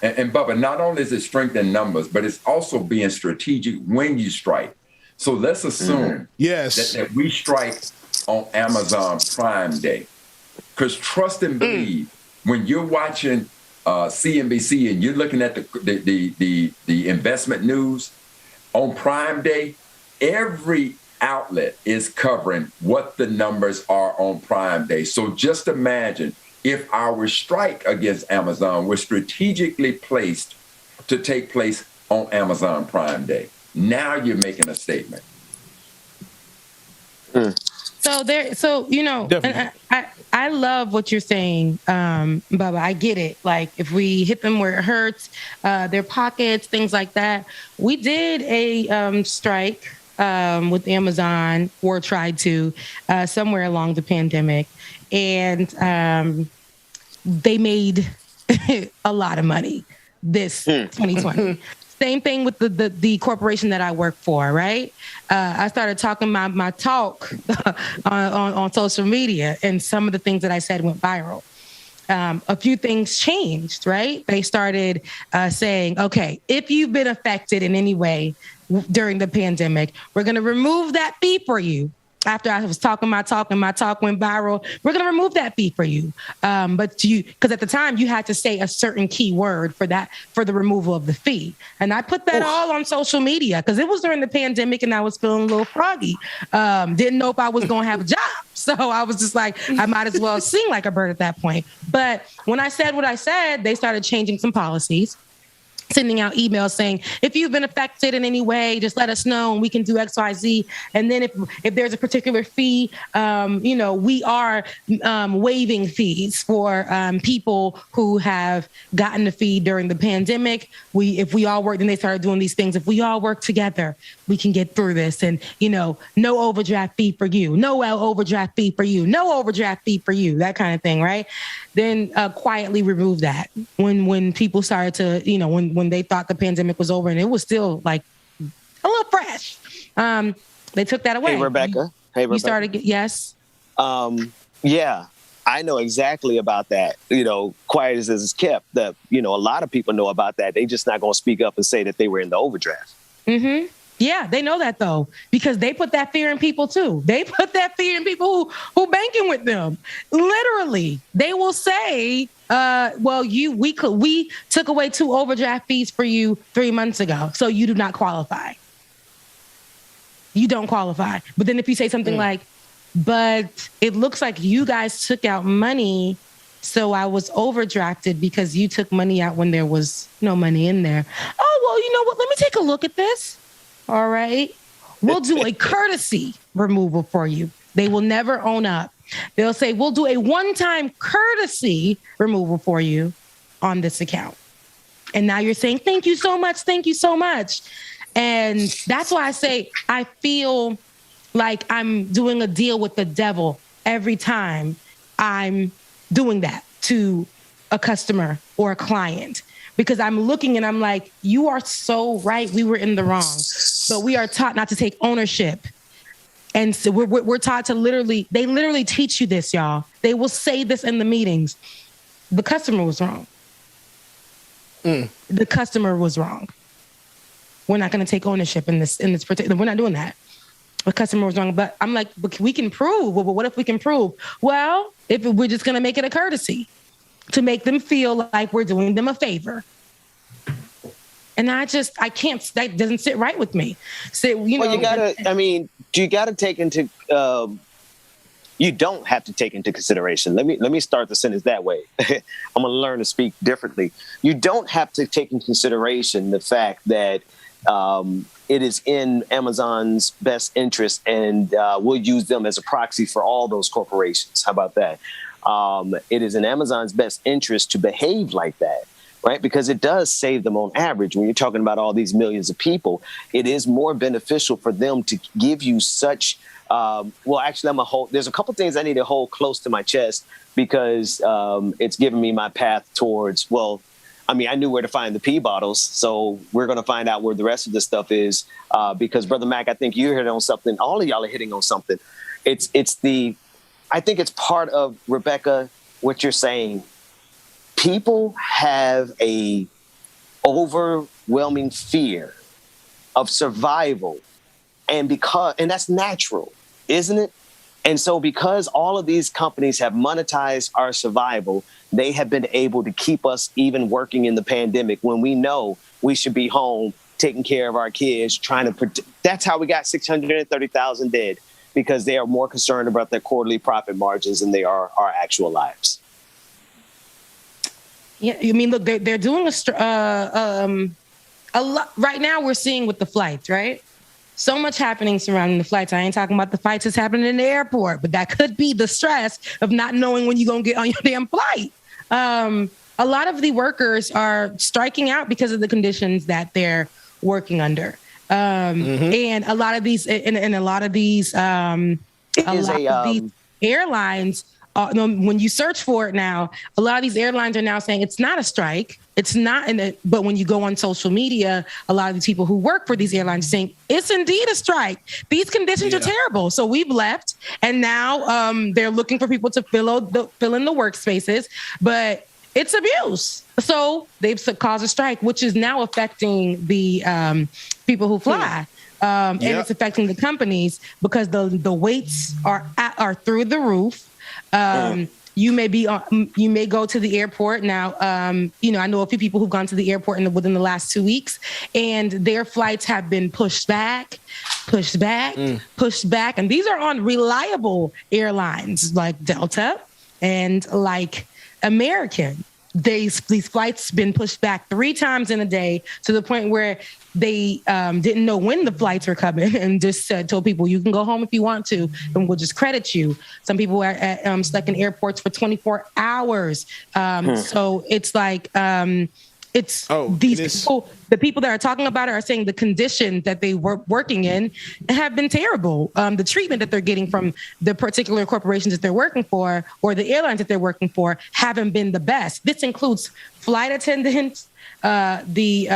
And Bubba, not only is it strength in numbers, but it's also being strategic when you strike. So let's assume that we strike on Amazon Prime Day. Because trust and believe, when you're watching CNBC and you're looking at the investment news, on Prime Day, every outlet is covering what the numbers are on Prime Day. So just imagine if our strike against Amazon was strategically placed to take place on Amazon Prime Day. Now you're making a statement. So you know, and I love what you're saying, Bubba. I get it. Like if we hit them where it hurts, their pockets, things like that. We did a strike with Amazon, or tried to, somewhere along the pandemic, and they made a lot of money this 2020. Same thing with the corporation that I work for, right? I started talking my talk on social media, and some of the things that I said went viral. A few things changed, right? They started saying, okay, if you've been affected in any way during the pandemic, we're going to remove that fee for you. After I was talking my talk and my talk went viral, we're going to remove that fee for you. Because at the time you had to say a certain key word for the removal of the fee. And I put that all on social media because it was during the pandemic and I was feeling a little froggy. Didn't know if I was going to have a job. So I was just like, I might as well sing like a bird at that point. But when I said what I said, they started changing some policies, sending out emails saying, if you've been affected in any way, just let us know and we can do X, Y, Z. And then if there's a particular fee, we are waiving fees for people who have gotten the fee during the pandemic. If we all work, then they started doing these things. If we all work together, we can get through this. And, no overdraft fee for you, no overdraft fee for you, no overdraft fee for you, that kind of thing, right? Then quietly remove that when people started to, when they thought the pandemic was over and it was still like a little fresh. They took that away. Hey, Rebecca. You started, yes? Yeah, I know exactly about that. Quiet as it's kept, a lot of people know about that. They just not going to speak up and say that they were in the overdraft. Mm-hmm. Yeah, they know that though, because they put that fear in people too. They put that fear in people who banking with them. Literally, they will say, we took away 2 overdraft fees for you 3 months ago, so you do not qualify. You don't qualify. But then if you say something like, but it looks like you guys took out money, so I was overdrafted because you took money out when there was no money in there. Oh, well, you know what? Let me take a look at this. All right. We'll do a courtesy removal for you. They will never own up. They'll say, we'll do a one-time courtesy removal for you on this account. And now you're saying, thank you so much. Thank you so much. And that's why I say I feel like I'm doing a deal with the devil every time I'm doing that to a customer or a client. Because I'm looking and I'm like, you are so right. We were in the wrong. But we are taught not to take ownership. And so we're taught to they literally teach you this, y'all. They will say this in the meetings. The customer was wrong. The customer was wrong. We're not going to take ownership in this particular. We're not doing that. The customer was wrong. But I'm like, but we can prove. Well, what if we can prove? Well, if we're just going to make it a courtesy to make them feel like we're doing them a favor. And I can't, that doesn't sit right with me. So, you gotta take into, you don't have to take into consideration. Let me start the sentence that way. I'm going to learn to speak differently. You don't have to take into consideration the fact that it is in Amazon's best interest, and we'll use them as a proxy for all those corporations. How about that? it is in Amazon's best interest to behave like that, right? Because it does save them on average. When you're talking about all these millions of people, it is more beneficial for them to give you such, there's a couple things I need to hold close to my chest because it's giving me my path towards, I knew where to find the pee bottles, so we're going to find out where the rest of this stuff is because, Brother Mac, I think you're hitting on something. All of y'all are hitting on something. I think it's part of, Rebecca, what you're saying. People have a overwhelming fear of survival, and that's natural, isn't it? And so because all of these companies have monetized our survival, they have been able to keep us even working in the pandemic when we know we should be home taking care of our kids, trying to protect. That's how we got 630,000 dead, because they are more concerned about their quarterly profit margins than they are our actual lives. Yeah, I mean, look, they're doing a lot right now. We're seeing with the flights, right? So much happening surrounding the flights. I ain't talking about the fights that's happening in the airport, but that could be the stress of not knowing when you're going to get on your damn flight. A lot of the workers are striking out because of the conditions that they're working under. And a lot of these, these airlines, when you search for it now, a lot of these airlines are now saying it's not a strike. It's not but when you go on social media, a lot of these people who work for these airlines are saying it's indeed a strike. These conditions are terrible. So we've left, and now they're looking for people to fill in the workspaces, but it's abuse. So they've caused a strike, which is now affecting the people who fly. And it's affecting the companies because the waits are through the roof. You may go to the airport now. I know a few people who've gone to the airport within the last 2 weeks, and their flights have been pushed back. And these are on reliable airlines like Delta and like American. These flights been pushed back 3 times in a day to the point where they didn't know when the flights were coming and just told people, you can go home if you want to, and we'll just credit you. Some people are stuck in airports for 24 hours. So it's like, people, the people that are talking about it are saying the condition that they were working in have been terrible. The treatment that they're getting from the particular corporations that they're working for or the airlines that they're working for haven't been the best. This includes flight attendants, the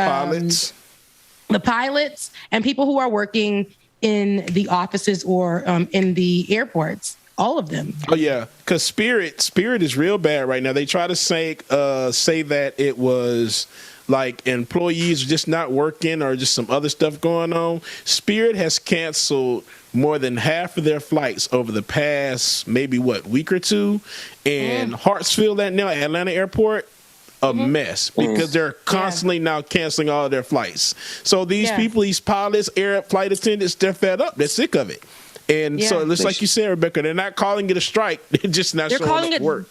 pilots, and people who are working in the offices or in the airports. All of them. Oh yeah, because Spirit is real bad right now. They try to say that it was like employees just not working or just some other stuff going on. Spirit has canceled more than half of their flights over the past maybe week or two, and Hartsfield Atlanta Airport. A mess because they're constantly now canceling all of their flights. So these people, these pilots, flight attendants, they're fed up. They're sick of it. And so it's like you said, Rebecca, they're not calling it a strike. They're just not showing up to work.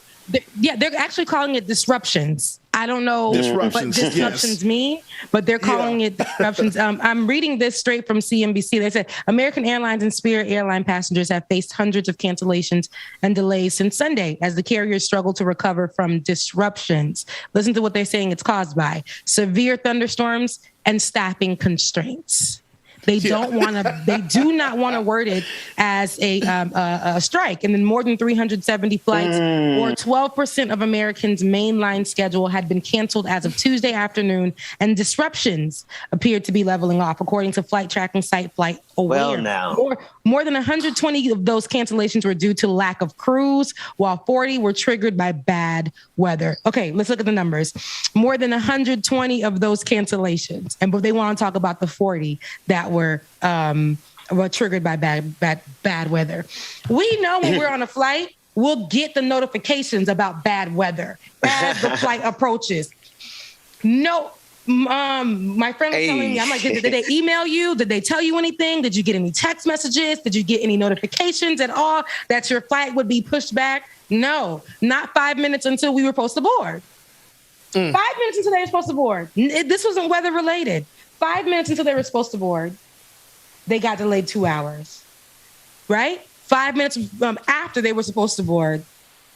They're actually calling it disruptions. I don't know what disruptions mean, but they're calling it disruptions. I'm reading this straight from CNBC. They said American Airlines and Spirit airline passengers have faced hundreds of cancellations and delays since Sunday as the carriers struggle to recover from disruptions. Listen to what they're saying it's caused by: severe thunderstorms and staffing constraints. They do not want to word it as a strike. And then more than 370 flights, or 12% of Americans' mainline schedule, had been canceled as of Tuesday afternoon, and disruptions appeared to be leveling off, according to flight tracking site Flight Aware. Well, now. More than 120 of those cancellations were due to lack of crews, while 40 were triggered by bad weather. Okay, let's look at the numbers. More than 120 of those cancellations, but they want to talk about the 40 that were triggered by bad weather. We know when we're on a flight, we'll get the notifications about bad weather as the flight approaches. No. My friend was telling me, I'm like, did they email you? Did they tell you anything? Did you get any text messages? Did you get any notifications at all that your flight would be pushed back? No, not 5 minutes until we were supposed to board. 5 minutes until they were supposed to board. This wasn't weather related. 5 minutes until they were supposed to board, they got delayed 2 hours, right? 5 minutes after they were supposed to board,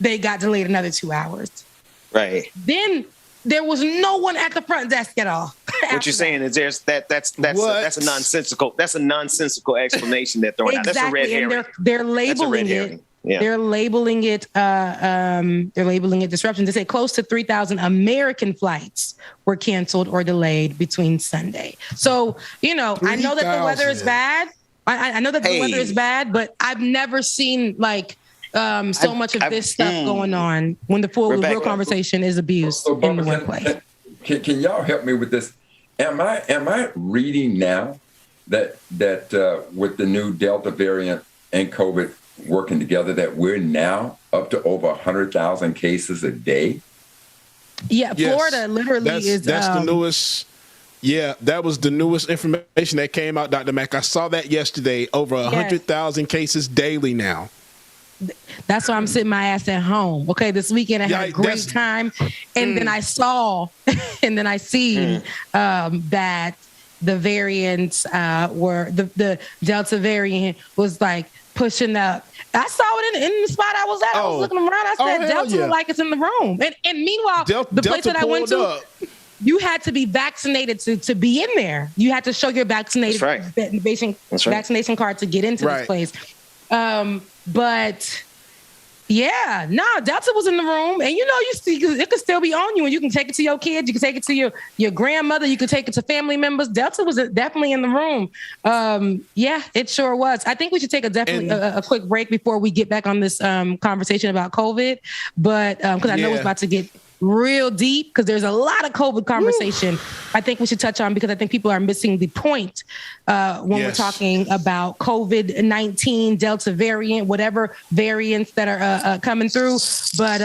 they got delayed another 2 hours. Right. Then there was no one at the front desk at all. What you're saying is that's a nonsensical explanation they're throwing out. That's a red herring. And they're labeling it. Yeah. They're labeling it. They're labeling it disruption. They say close to 3,000 American flights were canceled or delayed between Sunday. So I know that the weather is bad. I know that the weather is bad, but I've never seen so much of this stuff going on when the real conversation is abuse in the workplace. Can y'all help me with this? Am I reading now that with the new Delta variant and COVID working together, that we're now up to over 100,000 cases a day? Yeah, yes. Florida literally that's the newest. Yeah, that was the newest information that came out, Dr. Mack. I saw that yesterday. Over 100,000 cases daily now. That's why I'm sitting my ass at home. Okay, this weekend I had a great time, and then I saw, and then I see that the variants were the Delta variant was pushing up. I saw it in the spot I was at. I was looking around. I said, Delta looked like it's in the room. And meanwhile, the place that I went to, you had to be vaccinated to be in there. You had to show your vaccination card to get into this place. But yeah, Delta was in the room, and it could still be on you, and you can take it to your kids, you can take it to your grandmother, you can take it to family members. Delta was definitely in the room. Yeah, it sure was. I think we should take a quick break before we get back on this conversation about COVID, but because I know it's about to get real deep, because there's a lot of COVID conversation I think we should touch on, because I think people are missing the point when we're talking about COVID-19, Delta variant, whatever variants that are coming through. But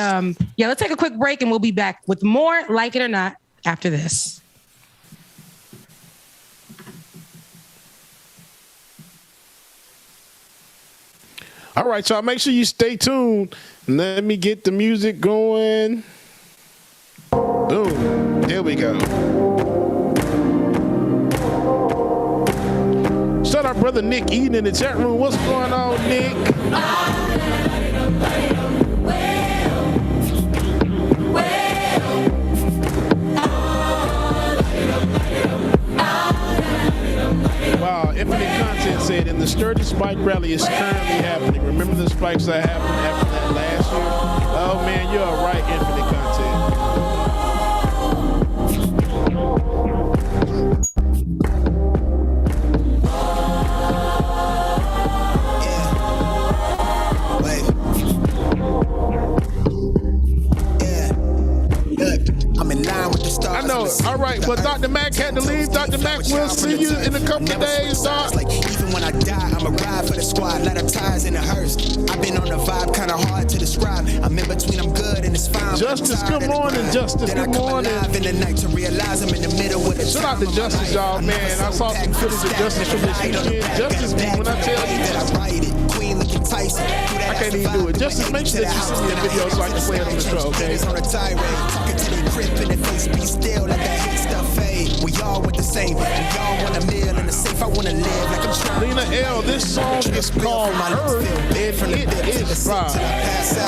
let's take a quick break, and we'll be back with more Like It or Not after this. All right, y'all, make sure you stay tuned. Let me get the music going. Boom. There we go. Shout out brother Nick Eden in the chat room. What's going on, Nick? Wow, Infinite Content said, and the Sturdy Spike Rally is currently happening. Remember the spikes that happened after that last year? Oh man, you're right, Infinite Content. I know. All right. Well, Dr. Mack had to leave. Dr. Mack, we'll see you in a couple of days, Doc. Even when I die, I'm a ride for the squad. Let of ties in the hearse. I've been on the vibe, kind of hard to describe. I'm in between, I'm good and it's fine. Justice, good morning, Justice. Good morning. In the night to realize I'm in the middle with the shout out to Justice, y'all, man. I saw some footage of Justice from this weekend. Justice, when I tell you that I write it. I can't even do it. Justice, make sure that you send me a video so I can play it on the show, okay? Still let that hate stuff fade. We all want the same. We all want a meal in the safe. I want to live like I'm trying. Lena L, this song is called Earth, and it is by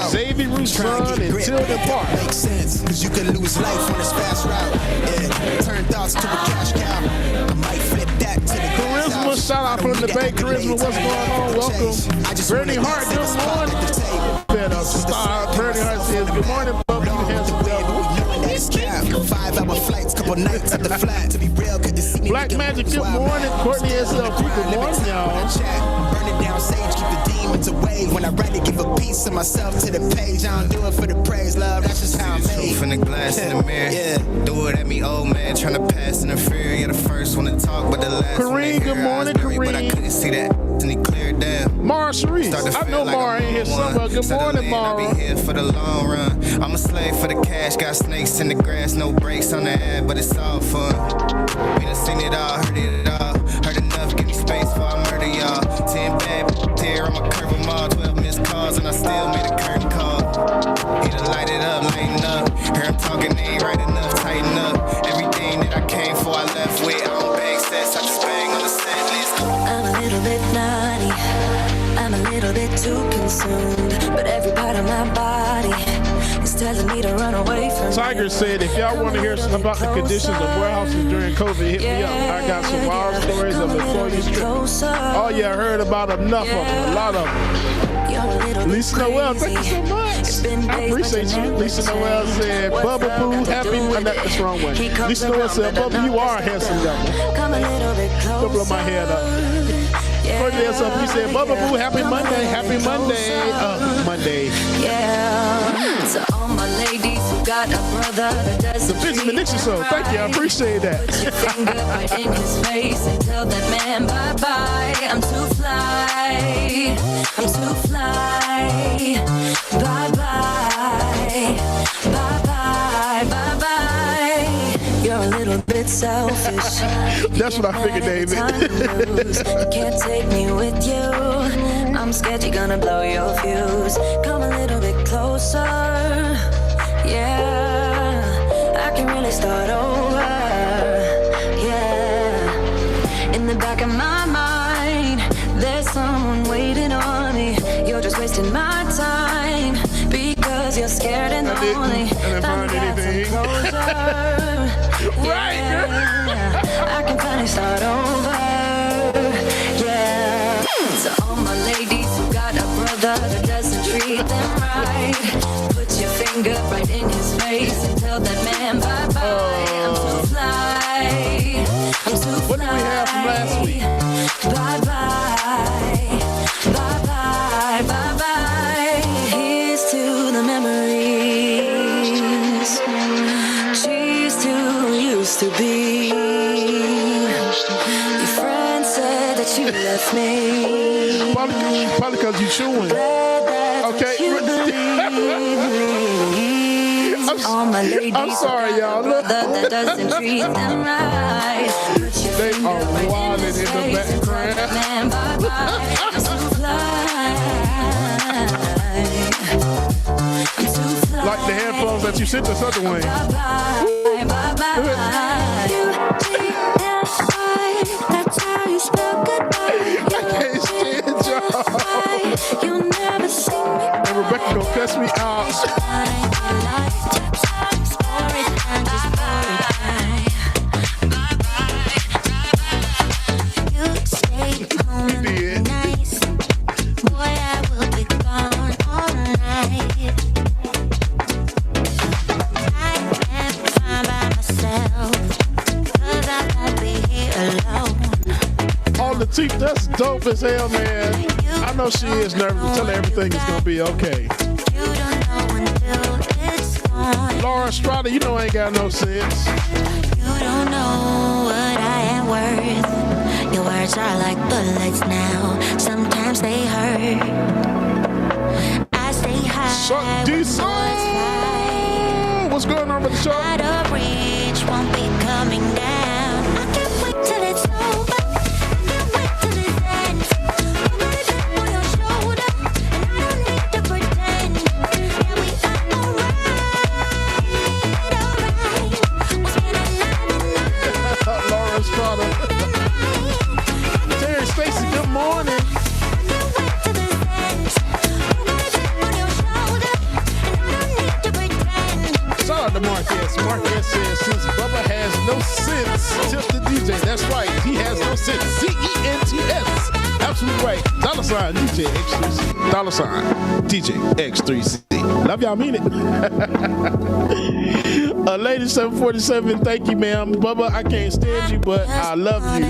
Xavier Rousseau and Tilden Park. Makes sense, because you can lose life on this fast route. Yeah, turn thoughts to a cash cow. I might flip that to the Charisma, shout out from the Bay. Charisma, what's going on? Welcome. Bernie Hart, good morning. Bernie Hart says, good morning, Bubba, you handsome devil. 5-hour flights, couple nights at the flat. To be real, could you see me? Black Magic, good morning. Courtney SLP, good morning, y'all. Burning down sage, keep the demons away. When I write it, give a piece of myself to the page. I don't do it for the praise, love. That's just how I'm made. From the glass in the mirror, do it at me, old man, trying to pass in the fear. You're the first one to talk, but the last one to hear. Kareem, good morning, Kareem. But I couldn't see that, and he cleared down. Mara Sharice, I know Mara ain't here somewhere. Good morning, Mara. I'll be here for the long run. I'm a slave for the cash, got snakes in the grass, no brakes on the ad, but it's all fun. We done seen it all, heard it all. Heard enough, give me space before I murder y'all. 10 bad here, I'ma curve them all. 12 missed calls, and I still made a curtain call. Either light it up, lighten up. Hear him talking, they ain't right enough, tighten up. Everything that I came for, I left with. I don't bang sets, I just bang on the set list. I'm a little bit naughty. I'm a little little bit too consumed, but every part of my body is telling me to run away from Tiger said, if y'all want to hear about the conditions of warehouses during COVID, hit me up. I got some wild stories of employees. Oh yeah, I heard about enough of them, a lot of them. Lisa Noel, thank you so much. I appreciate you. Lisa Noel said, Bubba Boo, happy. That's the wrong one. Lisa Noel said, Bubba, you are a handsome young man. Don't blow my head up. First day up, he said, Bubba Boo, happy Monday, happy Monday. Monday. Yeah. So all my ladies who got a brother that doesn't the Benjamin Dixon Show. Thank you, I appreciate that. Put your finger right in his face and tell that man bye-bye. I'm too fly. I'm too fly. Bye-bye. Bye-bye. Bye-bye. You're a little bit selfish. That's what I figured, David. Can't take me with you. I'm scared you're gonna blow your fuse. Come a little bit closer. Yeah, I can really start over. Yeah, in the back of my mind, there's someone waiting on me. You're just wasting my time because you're scared and lonely. Find anything. Right. Yeah, I can finally start over. Yeah. So all my ladies who got a brother that doesn't treat them right, put your finger right in his face and tell that man bye-bye. I'm too fly. I'm too fly. What did we have from last week? Bye-bye. Bye-bye. Bye-bye. Here's to the memories. Cheers to used to be. Your friend said that you left me. Probably because you chewing. Okay. I'm sorry, y'all. Look. That doesn't treat them right. They are wilding in the background. Like the headphones that you sent us other way. That's how you spell goodbye. I can't stand y'all. You'll never see me. And Rebecca gonna cuss me out. That's dope as hell, man. I know she is nervous. Tell her everything is gonna be okay. Laura Strada, you know I ain't got no sense. You don't know what I am worth. Your words are like bullets now. Sometimes they hurt. I stay high. Shark D-Song! What's going on with the show? Out of reach, won't be coming down. I can't wait till it's over. Terry Stacy, good morning. Shout out to Marquez. Marquez says, since Bubba has no sense, tip the DJ. That's right, he has no sense. C-E-N-T-S. Absolutely right. $ DJ X3C. $ DJ X3C. Love y'all, mean it. Lady 747, thank you, ma'am. Bubba, I can't stand you, but I love you.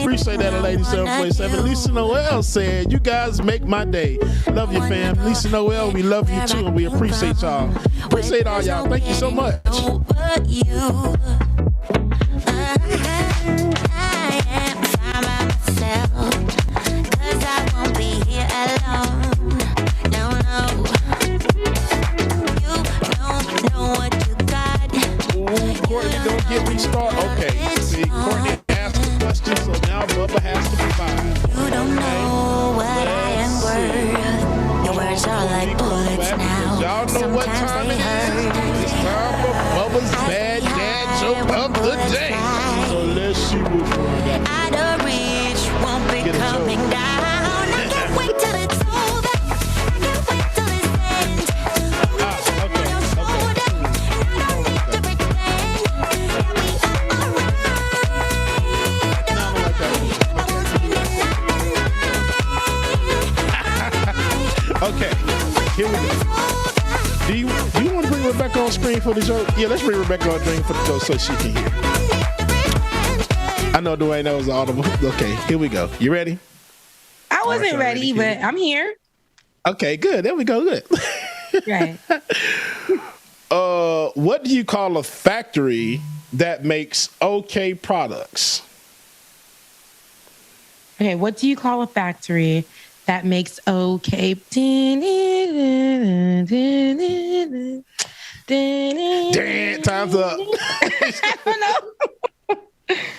Appreciate that, Lady 747. Lisa Noel said, you guys make my day. Love you, fam. Lisa Noel, we love you too, and we appreciate y'all. Appreciate all y'all. Thank you so much. Courtney, don't get me started. Okay, see, Courtney asked the question, so now Bubba has to provide. You don't know what I am worth. Your words are like bullets now. Y'all know what time it is. It's time for Bubba's Bad Dad Joke of the Day. So let's see what's going on. Out of reach, won't be coming down. Okay, here we go. Do you want to bring Rebecca on screen for the joke? Yeah, let's bring Rebecca on screen for the joke so she can hear. I know Dwayne knows audible. Okay, here we go. You ready? I wasn't ready, but I'm here. Okay, good. There we go. Good. Right. What do you call a factory that makes okay products? Okay, what do you call a factory that makes okay? Damn, time's up.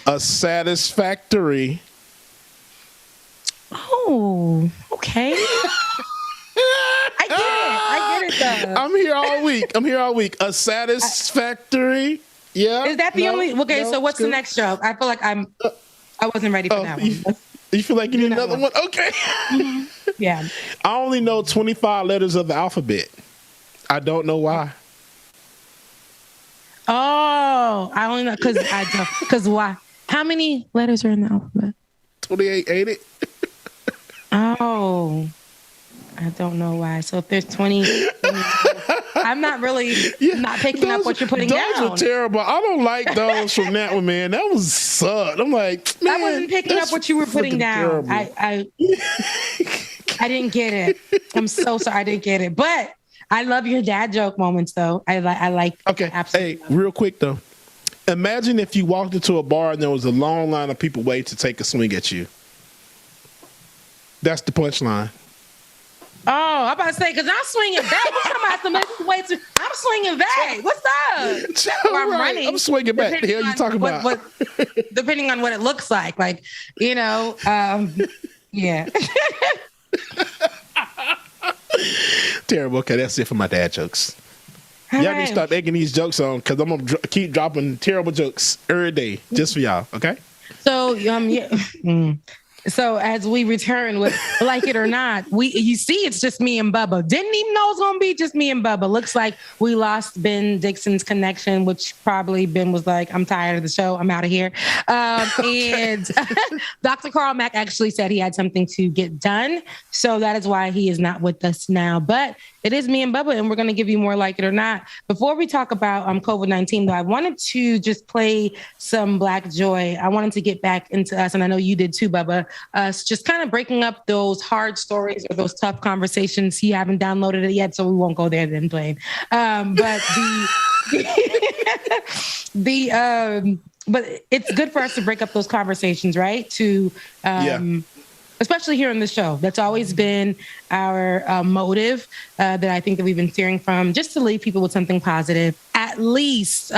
A satisfactory. Oh, okay. I get it though. I'm here all week. A satisfactory. Yeah. Is that the only? Okay, so what's the next joke? I feel like I wasn't ready for that one. You feel like you need another one? Okay. Mm-hmm. Yeah. I only know 25 letters of the alphabet. I don't know why. Oh, I only know because why? How many letters are in the alphabet? 28, ain't it? Oh, I don't know why. So if there's 20, I'm not really not picking up what you're putting down. Those were terrible. I don't like those from that one, man. That was sucked. I'm like, man, I wasn't picking up what you were putting down. I didn't get it. I'm so sorry. I didn't get it. But I love your dad joke moments, though. I like. Okay. Absolutely. Hey, real quick though. Imagine if you walked into a bar and there was a long line of people waiting to take a swing at you. That's the punchline. Oh, I'm about to say, because I'm swinging back. I'm swinging back. What's up? That's where I'm running. I'm swinging back. The hell you talking about? What, depending on what it looks like. Like, yeah. Terrible. Okay, that's it for my dad jokes. Y'all need to start egging these jokes on because I'm going to keep dropping terrible jokes every day just for y'all, okay? So, yeah. So as we return with Like It or Not, you see it's just me and Bubba. Didn't even know it was going to be just me and Bubba. Looks like we lost Ben Dixon's connection, which probably Ben was like, I'm tired of the show. I'm out of here. And Dr. Carl Mack actually said he had something to get done. So that is why he is not with us now. But it is me and Bubba, and we're going to give you more Like It or Not. Before we talk about COVID-19, though, I wanted to just play some Black Joy. I wanted to get back into us, and I know you did too, Bubba, us just kind of breaking up those hard stories or those tough conversations. You haven't downloaded it yet, so we won't go there then, Dwayne. But it's good for us to break up those conversations, right? Especially here on the show. That's always been our motive that I think that we've been steering from, just to leave people with something positive, at least,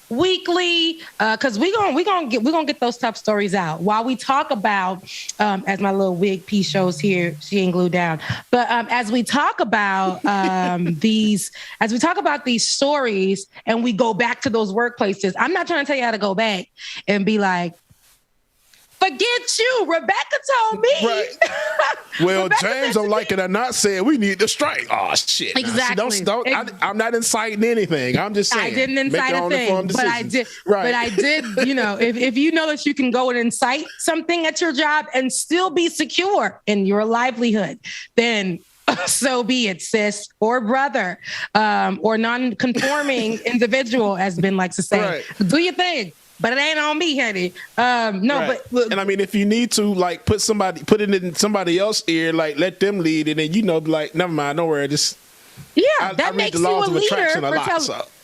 weekly, because we're gonna get those tough stories out while we talk about, as my little wig piece shows here, she ain't glued down. But as we talk about these stories and we go back to those workplaces, I'm not trying to tell you how to go back and be like, forget you. Rebecca told me. Right. Well, James, don't like it or not, said we need to strike. Oh, shit. Exactly. See, I'm not inciting anything. I'm just saying. I didn't incite a thing, but I did. Right. But I did, if you know that you can go and incite something at your job and still be secure in your livelihood, then so be it, sis or brother, or non-conforming individual, as Ben likes to say. Right. Do your thing. But it ain't on me, honey. But and I mean, if you need to, like, put it in somebody else's ear, like, let them lead, and then be like, never mind, don't worry, just that makes you a leader.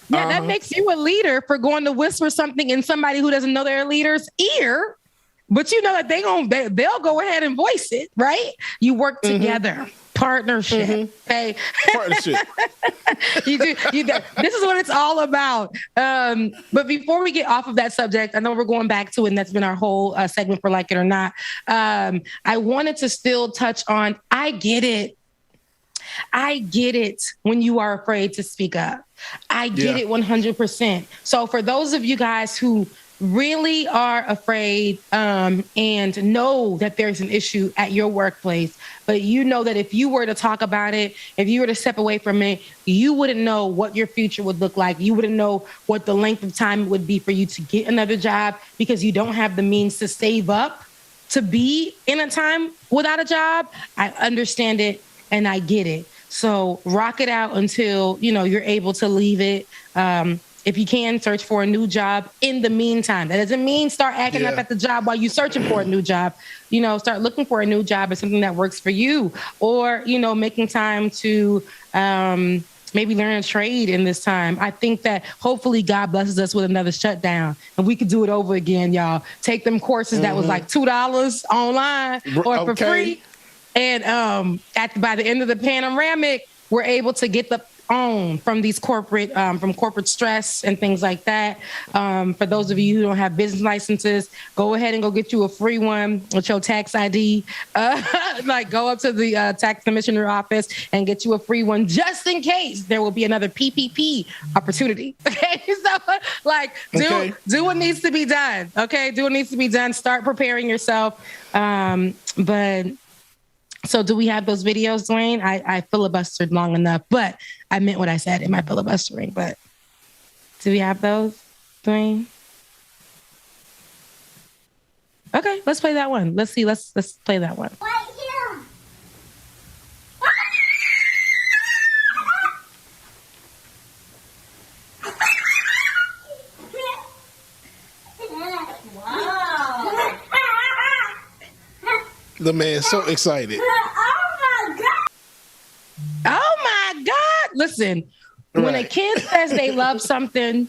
That makes you a leader for going to whisper something in somebody who doesn't know their leader's ear, but you know that they'll go ahead and voice it, right? You work together. Partnership. Okay. Partnership. You do. This is what it's all about. But before we get off of that subject, I know we're going back to it, and that's been our whole segment for Like It or Not. I wanted to still touch on, I get it when you are afraid to speak up. I get it 100%. So for those of you guys who really are afraid and know that there's an issue at your workplace, but you know that if you were to talk about it, if you were to step away from it, you wouldn't know what your future would look like. You wouldn't know what the length of time it would be for you to get another job because you don't have the means to save up to be in a time without a job. I understand it. and I get it. So rock it out until, you're able to leave it. If you can, search for a new job in the meantime. That doesn't mean start acting up at the job while you're searching for a new job. Start looking for a new job as something that works for you, or, making time to maybe learn a trade in this time. I think that hopefully God blesses us with another shutdown and we could do it over again, y'all. Take them courses that was like $2 online or for free. And by the end of the panoramic, we're able to get the own from these corporate stress and things like that. For those of you who don't have business licenses, go ahead and go get you a free one with your tax ID. Go up to the tax commissioner office and get you a free one just in case there will be another PPP opportunity. Okay, so do what needs to be done. Okay, do what needs to be done. Start preparing yourself. So do we have those videos, Dwayne? I filibustered long enough, but I meant what I said in my filibustering. But do we have those, Dwayne? Okay, let's play that one. Let's see. Let's play that one. Right here. Wow. The man's so excited. Oh my God. Listen, when a kid says they love something,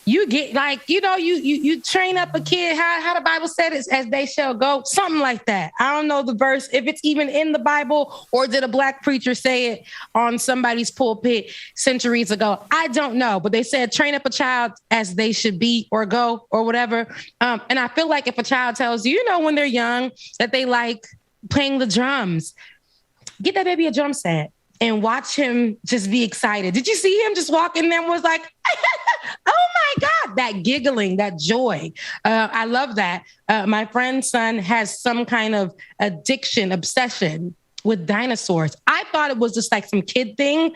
you get you train up a kid how the Bible said it, as they shall go, something like that. I don't know the verse, if it's even in the Bible, or did a black preacher say it on somebody's pulpit centuries ago? I don't know, but they said train up a child as they should be or go or whatever. And I feel like if a child tells you, when they're young, that they like playing the drums, get that baby a drum set and watch him just be excited. Did you see him just walk in there and was like, oh my God, that giggling, that joy. I love that. My friend's son has some kind of obsession with dinosaurs. I thought it was just like some kid thing,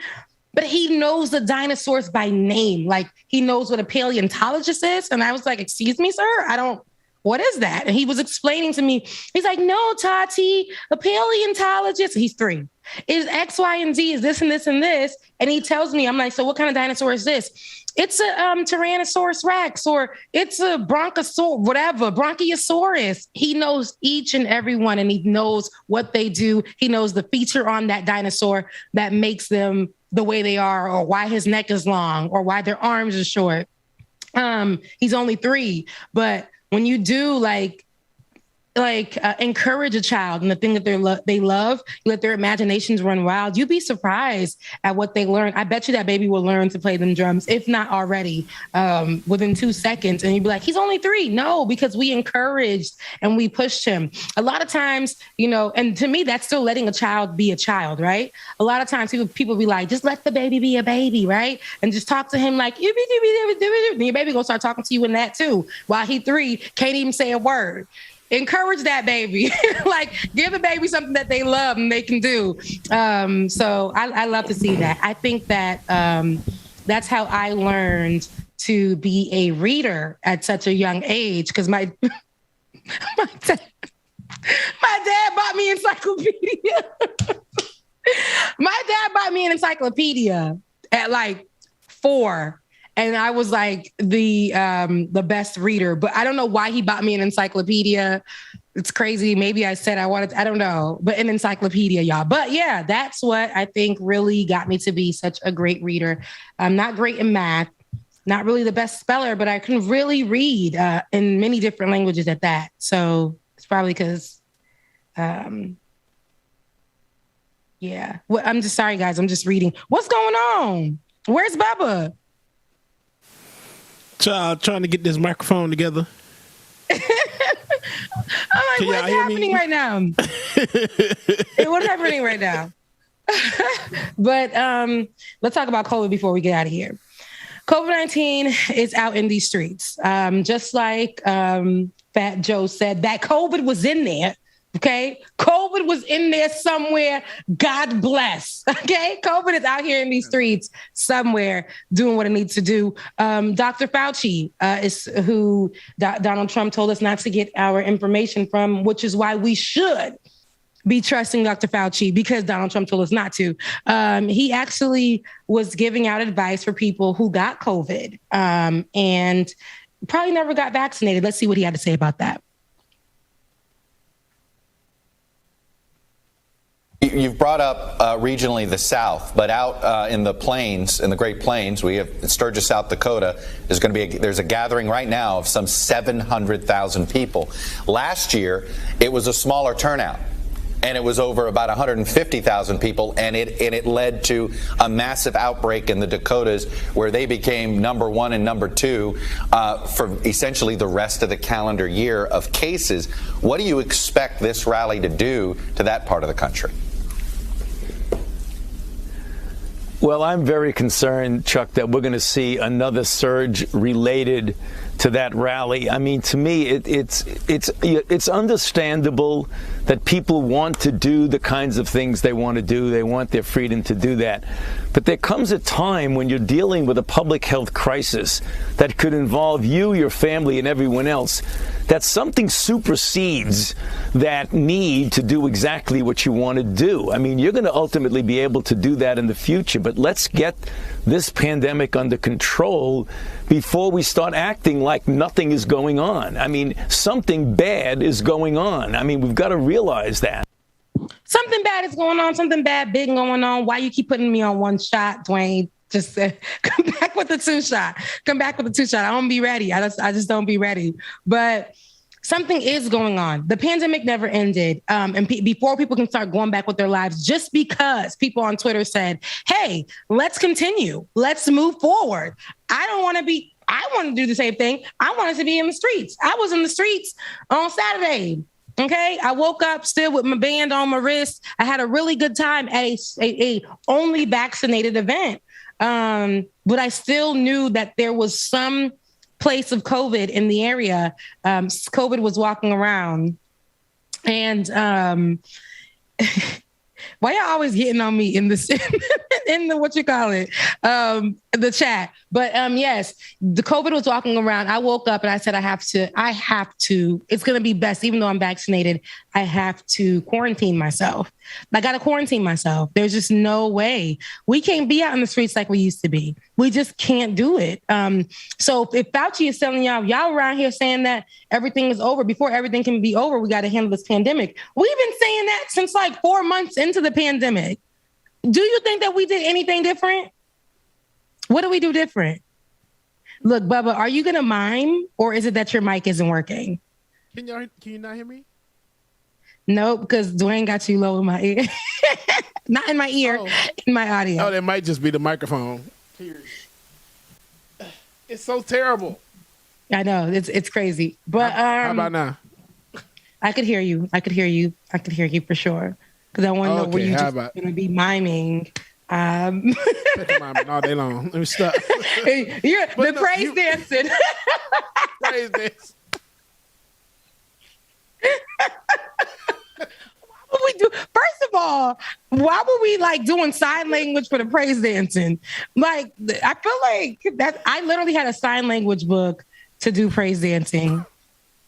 but he knows the dinosaurs by name. Like he knows what a paleontologist is. And I was like, excuse me, sir, what is that? And he was explaining to me, he's like, no, Tati, a paleontologist, he's 3, is X, Y, and Z, is this and this and this. And he tells me, I'm like, so what kind of dinosaur is this? It's a Tyrannosaurus Rex, or it's a Bronchiosaurus. He knows each and every one, and he knows what they do. He knows the feature on that dinosaur that makes them the way they are, or why his neck is long, or why their arms are short. He's only 3, but when you do encourage a child and the thing that they love, you let their imaginations run wild, you'd be surprised at what they learn. I bet you that baby will learn to play them drums, if not already, within 2 seconds. And you'd be like, he's only 3. No, because we encouraged and we pushed him. A lot of times, and to me, that's still letting a child be a child, right? A lot of times people be like, just let the baby be a baby, right? And just talk to him like, and your baby gonna start talking to you in that too. While he 3, can't even say a word. Encourage that baby. Give the baby something that they love and they can do. So I love to see that. I think that that's how I learned to be a reader at such a young age, because my dad bought me encyclopedia. My dad bought me an encyclopedia at 4. And I was like the best reader, but I don't know why he bought me an encyclopedia. It's crazy. Maybe I said I don't know, but an encyclopedia, y'all. But yeah, that's what I think really got me to be such a great reader. I'm not great in math, not really the best speller, but I can really read in many different languages at that. So it's probably because, yeah. Well, I'm just sorry, guys. I'm just reading. What's going on? Where's Bubba? Child, trying to get this microphone together. I'm like, what's happening right now? What's happening right now? But let's talk about COVID before we get out of here. COVID-19 is out in these streets. Just like Fat Joe said, that COVID was in there. Okay. COVID was in there somewhere. God bless. Okay. COVID is out here in these streets somewhere doing what it needs to do. Dr. Fauci is who Donald Trump told us not to get our information from, which is why we should be trusting Dr. Fauci because Donald Trump told us not to. He actually was giving out advice for people who got COVID and probably never got vaccinated. Let's see what he had to say about that. You've brought up regionally the South, but out in the plains, in the Great Plains, we have Sturgis, South Dakota. There's a gathering right now of some 700,000 people. Last year, it was a smaller turnout, and it was over about 150,000 people, and it led to a massive outbreak in the Dakotas, where they became number 1 and number 2 for essentially the rest of the calendar year of cases. What do you expect this rally to do to that part of the country? Well, I'm very concerned, Chuck, that we're going to see another surge related to that rally. I mean, to me, it's understandable that people want to do the kinds of things they want to do. They want their freedom to do that. But there comes a time when you're dealing with a public health crisis that could involve you, your family, and everyone else, that something supersedes that need to do exactly what you want to do. I mean, you're going to ultimately be able to do that in the future, but let's get this pandemic under control before we start acting like nothing is going on. I mean, something bad is going on. I mean, we've got to realize that. Something bad is going on, something bad, big going on. Why you keep putting me on one shot, Dwayne? Just come back with the 2 shot. Come back with the 2 shot. I don't be ready. I just don't be ready. But something is going on. The pandemic never ended. And before people can start going back with their lives, just because people on Twitter said, hey, let's continue. Let's move forward. I want to do the same thing. I wanted to be in the streets. I was in the streets on Saturday. Okay. I woke up still with my band on my wrist. I had a really good time at a only vaccinated event. But I still knew that there was some place of COVID in the area. COVID was walking around, and why y'all always getting on me in the what you call it, the chat? But yes, the COVID was walking around. I woke up and I said, I have to, it's going to be best, even though I'm vaccinated, I have to quarantine myself. I got to quarantine myself. There's just no way. We can't be out in the streets like we used to be. We just can't do it. So if Fauci is telling y'all around here saying that everything is over, before everything can be over, we got to handle this pandemic. We've been saying that since like 4 months into the pandemic. Do you think that we did anything different? What do we do different? Look, Bubba, are you going to mime, or is it that your mic isn't working? Can you not hear me? Nope, because Dwayne got you low in my ear. Not in my ear, in my audio. Oh, that might just be the microphone. It's so terrible. I know, it's crazy. But how about now? I could hear you. I could hear you for sure. Because I want to know where you're just going to be miming. Miming all day long. Let me stop. You're the praise dancing. Praise dance. What we do? First of all, why were we like doing sign language for the praise dancing? Like, I feel like that I literally had a sign language book to do praise dancing.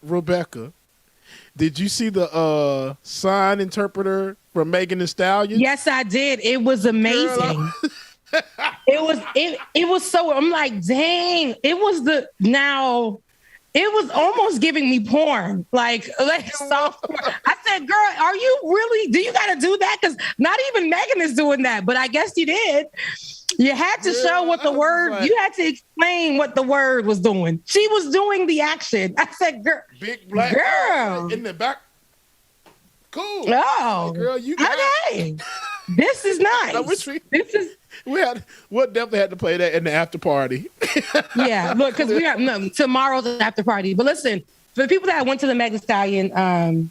Rebecca, did you see the sign interpreter from Megan Thee Stallion? Yes, I did. It was amazing. It was so, I'm like, dang, it was almost giving me porn, like soft porn. I said, girl, are you really, do you got to do that? Because not even Megan is doing that, but I guess you did. You had to show what the word, you had to explain what the word was doing. She was doing the action. I said, girl. Big black girl in the back. Cool. Oh, hey, girl, you okay. This is nice. We'll definitely had to play that in the after party. Yeah, look, because we have tomorrow's after party. But listen, for the people that went to the Megan Thee Stallion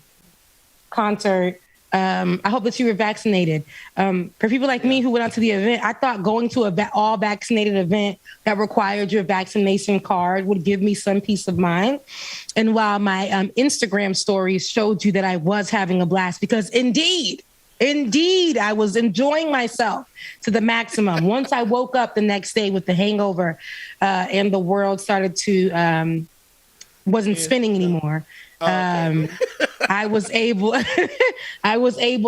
concert, I hope that you were vaccinated. For people like me who went out to the event, I thought going to a all vaccinated event that required your vaccination card would give me some peace of mind. And while my Instagram stories showed you that I was having a blast, because indeed, I was enjoying myself to the maximum. Once I woke up the next day with the hangover and the world started to, wasn't spinning anymore. I was able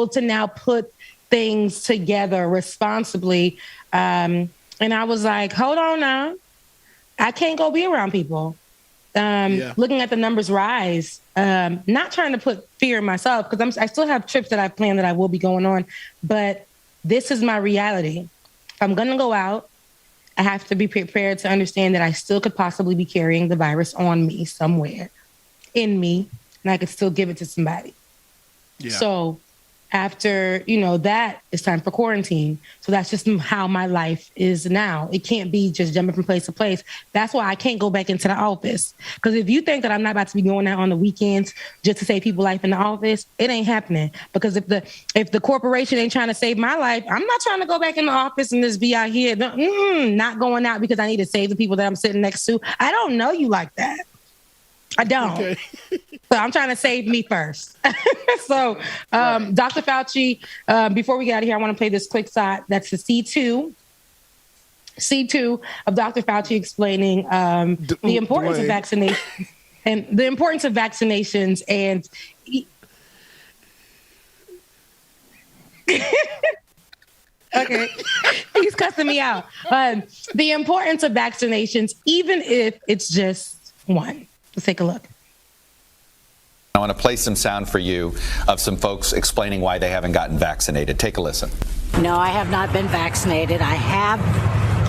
to now put things together responsibly. And I was like, hold on now. I can't go be around people. Looking at the numbers rise, not trying to put fear in myself, because I still have trips that I've planned that I will be going on, but this is my reality. If I'm going to go out, I have to be prepared to understand that I still could possibly be carrying the virus on me somewhere in me, and I could still give it to somebody. Yeah. So after, that, it's time for quarantine. So that's just how my life is now. It can't be just jumping from place to place. That's why I can't go back into the office. Because if you think that I'm not about to be going out on the weekends just to save people's life in the office, it ain't happening. Because if the corporation ain't trying to save my life, I'm not trying to go back in the office and just be out here not going out because I need to save the people that I'm sitting next to. I don't know you like that. I don't. Okay. So I'm trying to save me first. So, Dr. Fauci, before we get out of here, I want to play this quick shot. That's the C2 of Dr. Fauci explaining the importance of vaccinations and the importance of vaccinations and. Okay, he's cussing me out. The importance of vaccinations, even if it's just one. Let's take a look. I want to play some sound for you of some folks explaining why they haven't gotten vaccinated. Take a listen. No, I have not been vaccinated. I have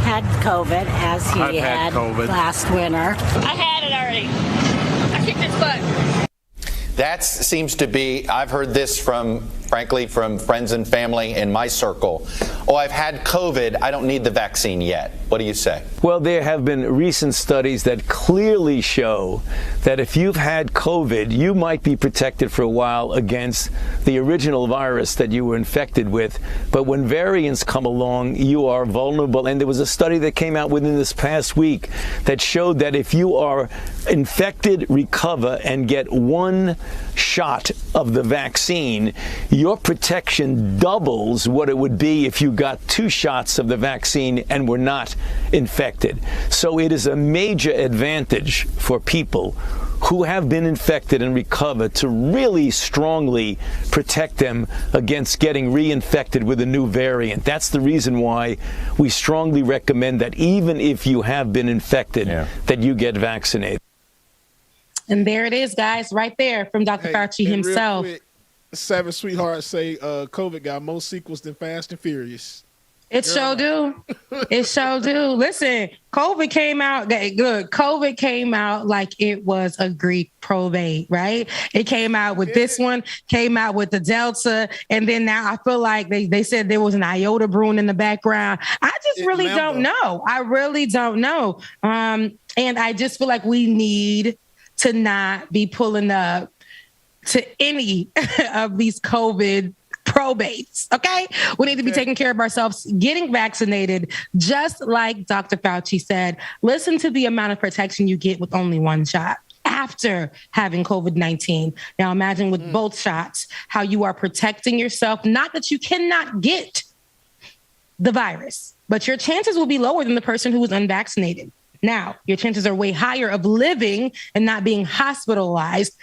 had COVID, as he had COVID last winter. I had it already. I kicked his butt. That seems to be, I've heard this frankly, from friends and family in my circle. Oh, I've had COVID. I don't need the vaccine yet. What do you say? Well, there have been recent studies that clearly show that if you've had COVID, you might be protected for a while against the original virus that you were infected with. But when variants come along, you are vulnerable. And there was a study that came out within this past week that showed that if you are infected, recover, and get one shot of the vaccine, your protection doubles what it would be if you got 2 shots of the vaccine and were not infected. So it is a major advantage for people who have been infected and recovered to really strongly protect them against getting reinfected with a new variant. That's the reason why we strongly recommend that even if you have been infected, that you get vaccinated. And there it is, guys, right there from Dr. Fauci himself. Seven Sweethearts say COVID got more sequels than Fast and Furious. It sure do. It sure do. Listen, COVID came out good. COVID came out like it was a Greek probate, right? It came out with this one, came out with the Delta, and then now I feel like they said there was an iota brewing in the background. I just really don't know. I really don't know. And I just feel like we need to not be pulling up to any of these COVID probates, okay? We need to be taking care of ourselves, getting vaccinated, just like Dr. Fauci said. Listen to the amount of protection you get with only one shot after having COVID-19. Now imagine with both shots, how you are protecting yourself. Not that you cannot get the virus, but your chances will be lower than the person who is unvaccinated. Now, your chances are way higher of living and not being hospitalized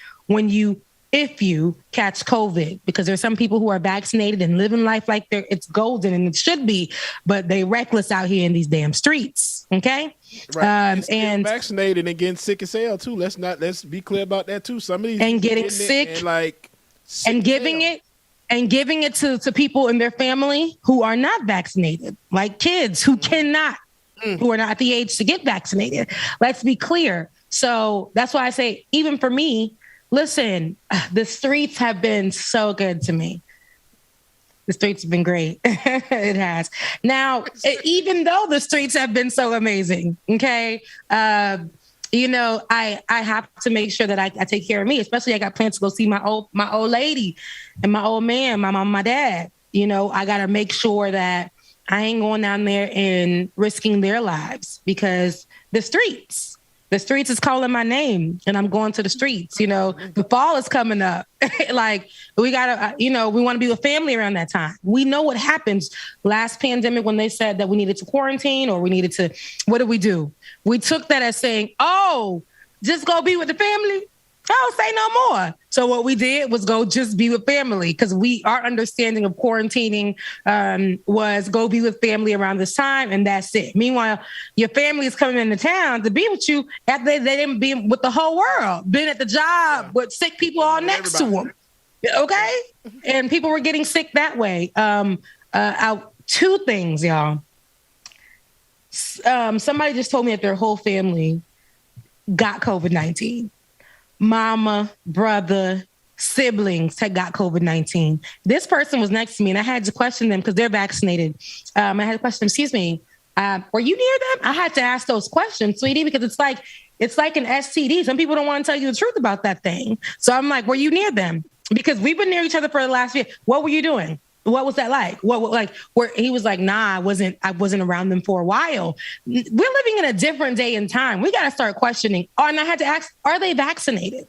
if you catch COVID, because there's some people who are vaccinated and living life like it's golden and it should be, but they reckless out here in these damn streets. Okay. Right. And vaccinated and getting sick as hell too. Let's be clear about that too. Some of these and getting sick and giving it to people in their family who are not vaccinated, like kids who cannot, who are not at the age to get vaccinated. Let's be clear. So that's why I say, even for me, listen, the streets have been so good to me. The streets have been great. It has. Now, even though the streets have been so amazing, okay, I have to make sure that I take care of me. Especially, I got plans to go see my old lady and my old man, my mom, my dad. I got to make sure that I ain't going down there and risking their lives, because the streets is calling my name and I'm going to the streets. The fall is coming up. Like we gotta, we want to be with family around that time. We know what happens last pandemic when they said that we needed to quarantine or we needed to, what did we do? We took that as saying, oh, just go be with the family. Oh, say no more. So what we did was go just be with family because our understanding of quarantining was go be with family around this time and that's it. Meanwhile, your family is coming into town to be with you after they didn't be with the whole world, been at the job with sick people all next to them. Okay, and people were getting sick that way. Two things, y'all. Somebody just told me that their whole family got COVID-19. Mama, brother, siblings had got COVID-19. This person was next to me and I had to question them because they're vaccinated. I had to question them, excuse me, were you near them? I had to ask those questions, sweetie, because it's like an STD. Some people don't want to tell you the truth about that thing. So I'm like, were you near them? Because we've been near each other for the last year. What were you doing? What was that like? He was like, nah, I wasn't around them for a while. We're living in a different day and time. We got to start questioning. And I had to ask, are they vaccinated?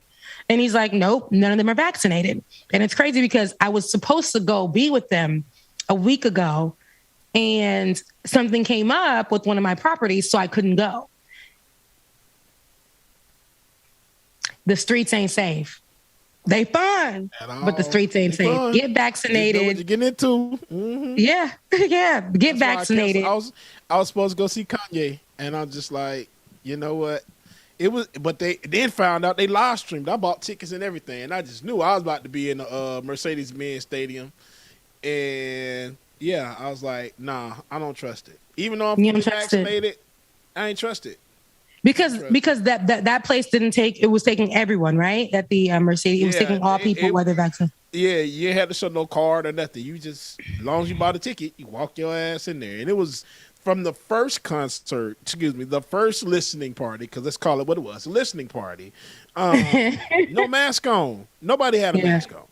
And he's like, nope, none of them are vaccinated. And it's crazy because I was supposed to go be with them a week ago and something came up with one of my properties, so I couldn't go. The streets ain't safe. They fun, but the streets ain't safe. Get vaccinated. You know what you're getting into. Mm-hmm. Yeah. Get vaccinated. I was supposed to go see Kanye, and I'm just like, you know what? But they then found out they live streamed. I bought tickets and everything, and I just knew I was about to be in the Mercedes-Benz Stadium, and yeah, I was like, nah, I don't trust it. Even though I'm vaccinated, I ain't trust it. Because that place it was taking everyone, right? At the Mercedes, it was taking all people, whether vaccinated. Yeah, you had to show no card or nothing. You just, as long as you bought a ticket, you walk your ass in there. And it was from the first the first listening party, because let's call it what it was, a listening party. No mask on. Nobody had a mask on.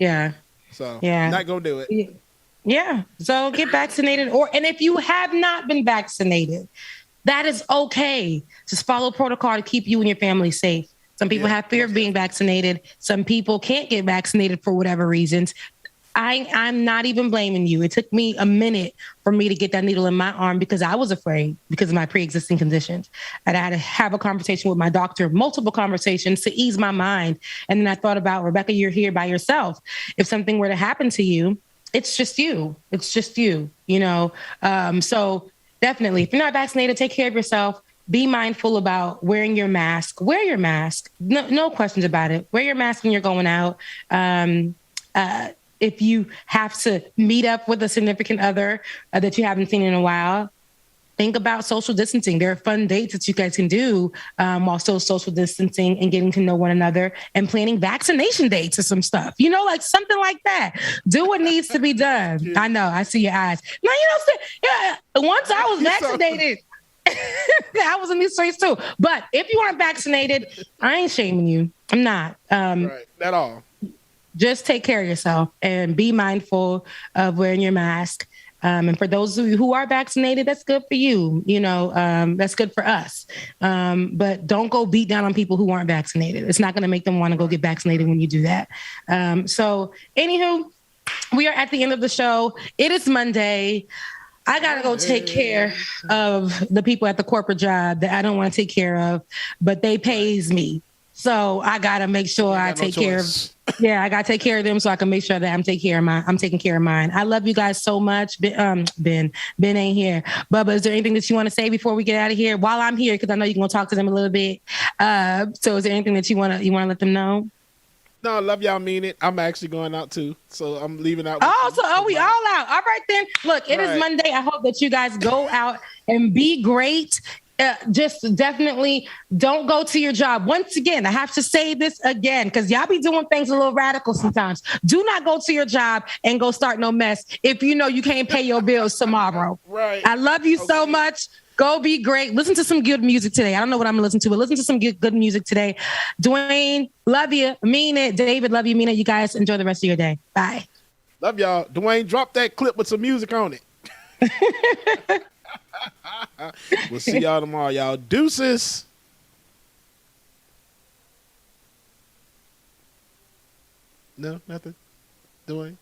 Yeah. So, not going to do it. Yeah. So get vaccinated. And if you have not been vaccinated, that is okay. Just follow protocol to keep you and your family safe. Some people have fear of being vaccinated. Some people can't get vaccinated for whatever reasons. I'm not even blaming you. It took me a minute for me to get that needle in my arm because I was afraid because of my pre-existing conditions. And I had to have a conversation with my doctor, multiple conversations to ease my mind. And then I thought about, Rebecca, you're here by yourself. If something were to happen to you, it's just you. It's just you, So definitely, if you're not vaccinated, take care of yourself. Be mindful about wearing your mask. Wear your mask. No questions about it. Wear your mask when you're going out. If you have to meet up with a significant other that you haven't seen in a while, think about social distancing. There are fun dates that you guys can do while still social distancing and getting to know one another and planning vaccination dates or some stuff. Like something like that. Do what needs to be done. I know. I see your eyes. No, once I was vaccinated, I was in these streets too. But if you aren't vaccinated, I ain't shaming you. I'm not. Right. At all. Just take care of yourself and be mindful of wearing your mask. And for those of you who are vaccinated, that's good for you. That's good for us. But don't go beat down on people who aren't vaccinated. It's not going to make them want to go get vaccinated when you do that. So anywho, we are at the end of the show. It is Monday. I got to go take care of the people at the corporate job that I don't want to take care of, but they pays me. So I got to make sure I take care of. Yeah, I got to take care of them so I can make sure that I'm taking care of mine. I love you guys so much. Ben ain't here. Bubba, is there anything that you want to say before we get out of here? While I'm here, because I know you're going to talk to them a little bit. So is there anything that you want to let them know? No, I love y'all, mean it. I'm actually going out too. So I'm leaving out. We all out. All right then. Look, it is Monday. I hope that you guys go out and be great. Just definitely don't go to your job. Once again, I have to say this again, because y'all be doing things a little radical sometimes. Do not go to your job and go start no mess if you know you can't pay your bills tomorrow. Right. I love you so much. Go be great. Listen to some good music today. I don't know what I'm going to listen to, but listen to some good music today. Dwayne, love you. Mean it. David, love you. Mean it. You guys enjoy the rest of your day. Bye. Love y'all. Dwayne, drop that clip with some music on it. We'll see y'all tomorrow, y'all. Deuces. No, nothing. Dwayne.